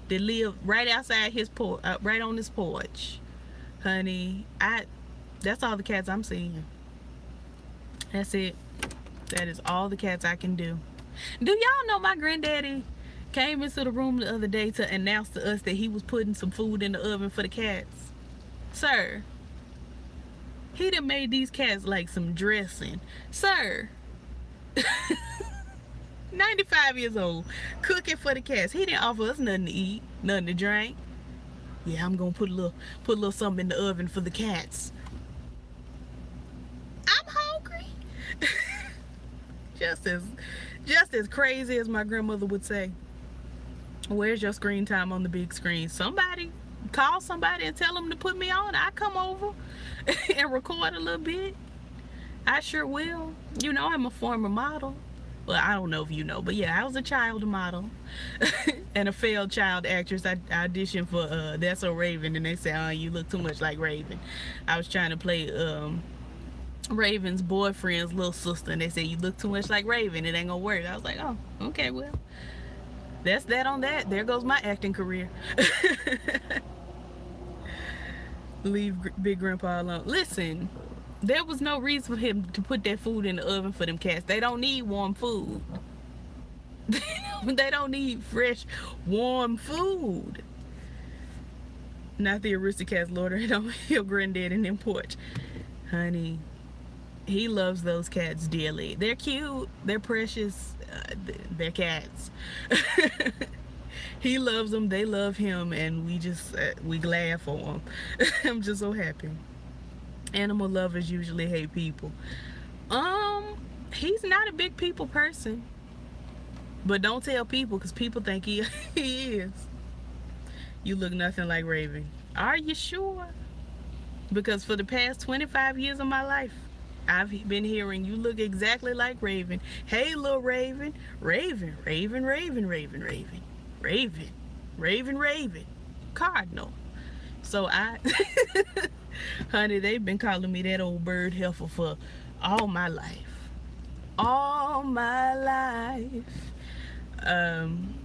that live right outside his porch, right on his porch. Honey, that's all the cats I'm seeing. That's it. That is all the cats I can do. Do y'all know my granddaddy came into the room the other day to announce to us that he was putting some food in the oven for the cats? Sir, he done made these cats like some dressing. Sir, 95 years old, cooking for the cats. He didn't offer us nothing to eat, nothing to drink. Yeah, I'm gonna put a little something in the oven for the cats. I'm hungry. just as crazy as my grandmother would say. Where's your screen time on the big screen? Somebody call somebody and tell them to put me on. I come over and record a little bit. I sure will. You know, I'm a former model. Well, I don't know if you know, but yeah, I was a child model and a failed child actress. I auditioned for That's So Raven, and they said, oh, you look too much like Raven. I was trying to play Raven's boyfriend's little sister, and they said, you look too much like Raven, it ain't gonna work. I was like, oh, okay, well, that's that on that. There goes my acting career. Leave Big Grandpa alone. Listen, there was no reason for him to put that food in the oven for them cats. They don't need warm food. They don't need fresh, warm food. Not the Aristocats loitering on your granddad in them porch. Honey, He loves those cats dearly. They're cute. They're precious. They're cats. He loves them. They love him, and we glad for him. I'm just so happy. Animal lovers usually hate people. Um, he's not a big people person, but don't tell people because people think he he is. You look nothing like Raven. Are you sure? Because for the past 25 years of my life, I've been hearing you look exactly like Raven. Hey, little Raven. Raven, Raven, Raven, Raven, Raven. Raven, Raven, Raven. Cardinal. So honey, they've been calling me that old bird heifer for all my life. All my life. Um,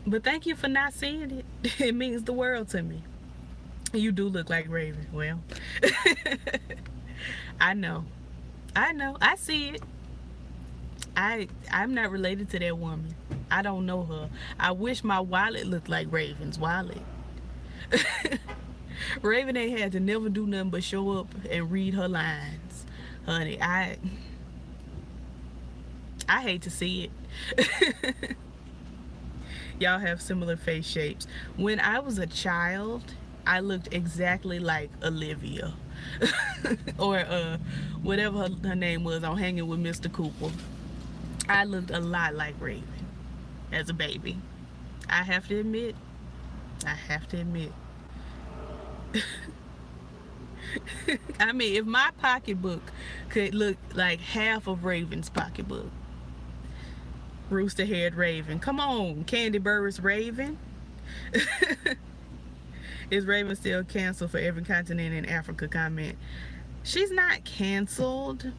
but thank you for not saying it. It means the world to me. You do look like Raven. Well, I know. I know. I see it. I'm not related to that woman. I don't know her. I wish my wallet looked like Raven's wallet. Raven ain't had to never do nothing but show up and read her lines. Honey, I hate to see it. Y'all have similar face shapes. When I was a child, I looked exactly like Olivia. Or whatever her name was on Hanging with Mr. Cooper. I looked a lot like Raven as a baby. I have to admit. I have to admit. I mean, if my pocketbook could look like half of Raven's pocketbook. Rooster haired Raven. Come on, Candy Burris Raven. Is Raven still canceled for every continent in Africa? Comment. She's not canceled.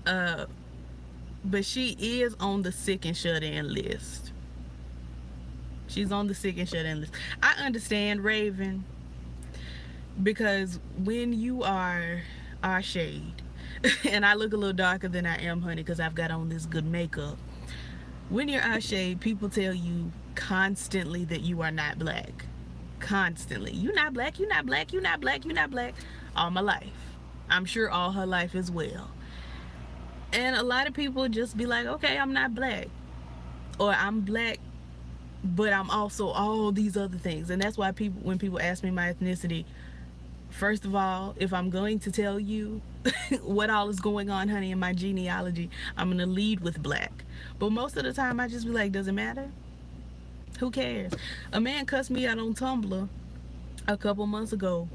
But she is on the sick and shut in list. She's on the sick and shut in list. I understand, Raven, because when you are our shade, and I look a little darker than I am, honey, because I've got on this good makeup. When you're our shade, people tell you constantly that you are not black. Constantly. You're not black, you're not black, you're not black, you're not black. All my life. I'm sure all her life as well. And a lot of people just be like, okay, I'm not black. Or I'm black, but I'm also all these other things. And that's why when people ask me my ethnicity, first of all, if I'm going to tell you what all is going on, honey, in my genealogy, I'm going to lead with black. But most of the time, I just be like, does it matter? Who cares? A man cussed me out on Tumblr a couple months ago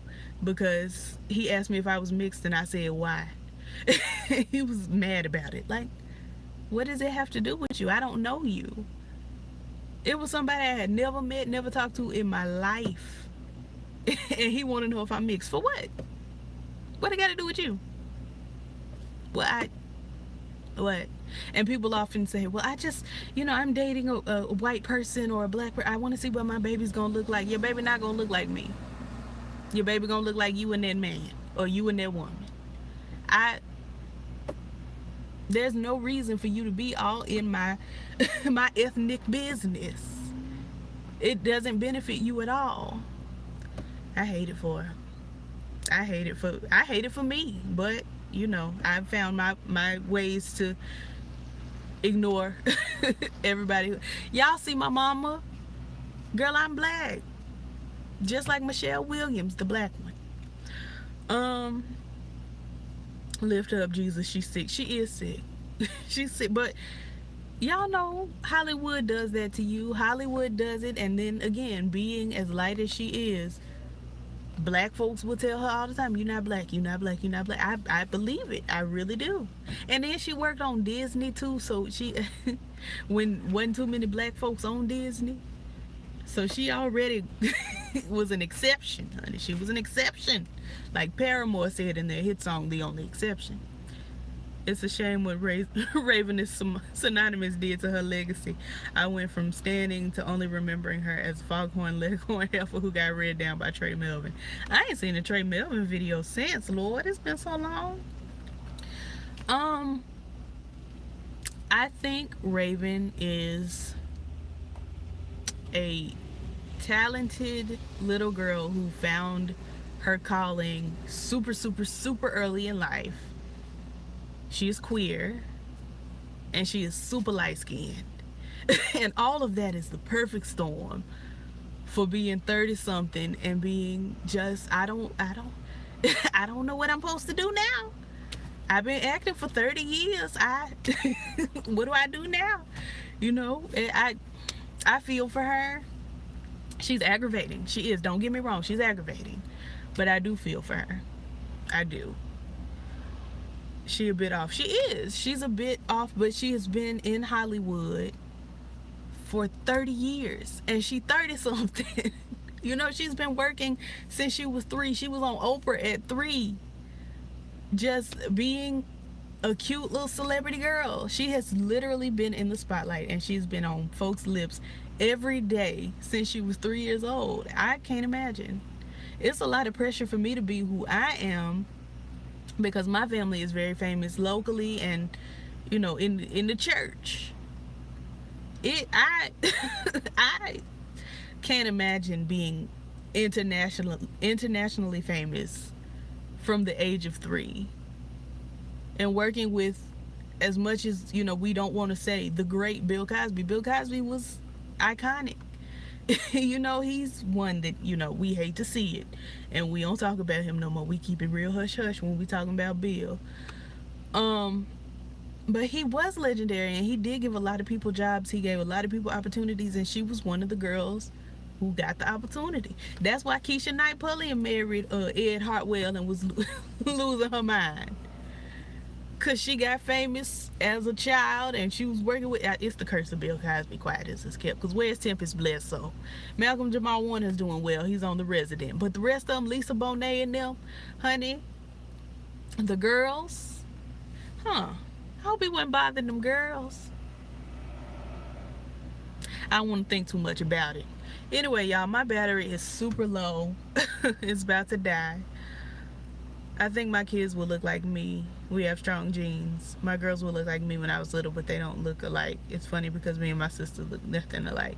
because he asked me if I was mixed, and I said, why? He was mad about it. Like, what does it have to do with you? I don't know you. It was somebody I had never met, never talked to in my life. And he wanted to know if I'm mixed. For what? What it got to do with you? Well, what? And people often say, well, I just, I'm dating a white person or a black person. I want to see what my baby's going to look like. Your baby not going to look like me. Your baby going to look like you and that man or you and that woman. There's no reason for you to be all in my my ethnic business. It doesn't benefit you at all. I hate it for her. I hate it for me, but I've found my ways to ignore everybody. Y'all see my mama? Girl, I'm black. Just like Michelle Williams, the black one. Lift her up, Jesus. She's sick. She is sick. She's sick. But y'all know Hollywood does that to you. Hollywood does it. And then again, being as light as she is, black folks will tell her all the time, you're not black, you're not black, you're not black. I believe it. I really do. And then she worked on Disney too. So she, when wasn't too many black folks on Disney, so she already was an exception, honey. She was an exception. Like Paramore said in their hit song, The Only Exception. It's a shame what Raven is synonymous did to her legacy. I went from standing to only remembering her as Foghorn Leghorn heifer who got read down by Trey Melvin. I ain't seen a Trey Melvin video since, Lord. It's been so long. I think Raven is a talented little girl who found her calling super, super, super early in life. she is queer, and she is super light skinned. And all of that is the perfect storm for being 30 something and being just, I don't know what I'm supposed to do now. I've been acting for 30 years. What do I do now? You know, I feel for her. She's aggravating. She is. Don't get me wrong. She's aggravating. But I do feel for her. I do. She a bit off. She is. She's a bit off, but she has been in Hollywood for 30 years. And she 30 something. You know, she's been working since she was 3. She was on Oprah at 3. Just being a cute little celebrity girl. She has literally been in the spotlight, and she's been on folks' lips every day since she was 3 years old. I can't imagine. It's a lot of pressure for me to be who I am, because my family is very famous locally and, you know, in the church. I I can't imagine being internationally famous from the age of 3 and working with, as much as, you know, we don't want to say, the great Bill Cosby. Bill Cosby was iconic. You know, he's one that, you know, we hate to see it, and we don't talk about him no more. We keep it real hush hush when we talking about Bill. But he was legendary, and he did give a lot of people jobs. He gave a lot of people opportunities, and she was one of the girls who got the opportunity. That's why Keisha Knight Pulliam married Ed Hartwell and was losing her mind, because she got famous as a child, and she was working with, it's the curse of Bill Cosby, quiet as it's kept, because where's Tempest Bledsoe? Malcolm Jamal Warner's doing well. He's on The Resident. But the rest of them, Lisa Bonet and them, honey, the girls, I hope he wasn't bothering them girls. I don't want to think too much about it. Anyway, y'all, my battery is super low. It's about to die. I think my kids will look like me. We have strong genes. My girls will look like me when I was little, but they don't look alike. It's funny because me and my sister look nothing alike.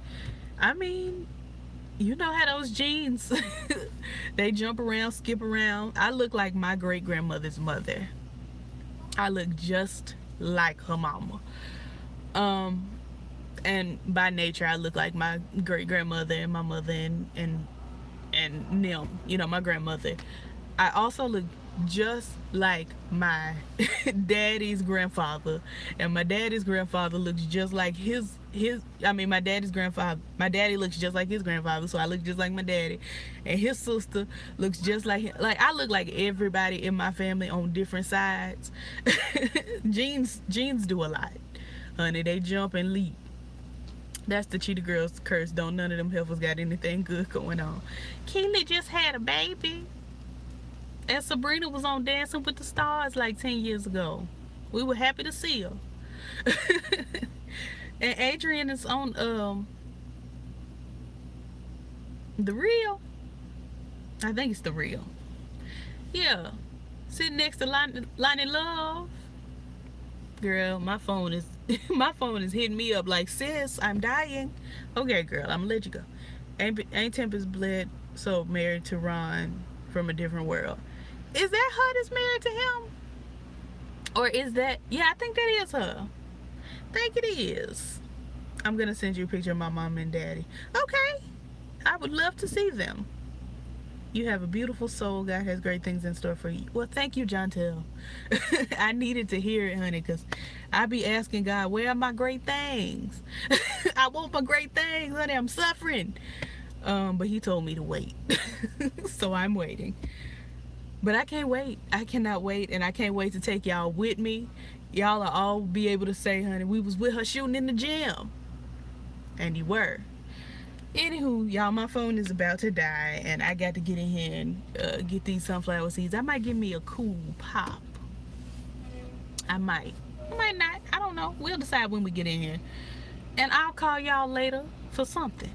I mean, you know how those genes, they jump around, skip around. I look like my great-grandmother's mother. I look just like her mama. And by nature, I look like my great-grandmother and my mother and them, you know, my grandmother. I also look just like my daddy's grandfather, and my daddy's grandfather looks just like my daddy looks just like his grandfather, so I look just like my daddy, and his sister looks just like him. Like, I look like everybody in my family on different sides. Genes do a lot, honey. They jump and leap. That's the Cheetah Girls curse. Don't none of them heifers got anything good going on. Keely just had a baby. And Sabrina was on Dancing with the Stars like 10 years ago. We were happy to see her. And Adrian is on The Real. I think it's The Real. Yeah. Sitting next to Lonnie Love. Girl, my phone is hitting me up like, sis, I'm dying. Okay, girl, I'm gonna let you go. Ain't Tempest Bledsoe married to Ron from a different world? Is that her that's married to him? Or is that, yeah, I think that is her. I think it is. I'm gonna send you a picture of my mom and daddy. Okay, I would love to see them. You have a beautiful soul. God has great things in store for you. Well, thank you, Jontel. I needed to hear it, honey, because I be asking God, where are my great things? I want my great things, honey. I'm suffering. But he told me to wait. So I'm waiting. But I can't wait. I cannot wait. And I can't wait to take y'all with me. Y'all will all be able to say, honey, we was with her shooting in the gym. And you were. Anywho, y'all, my phone is about to die, and I got to get in here and get these sunflower seeds. I might give me a cool pop. I might not. I don't know. We'll decide when we get in here. And I'll call y'all later for something.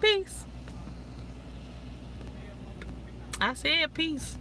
Peace. I said peace.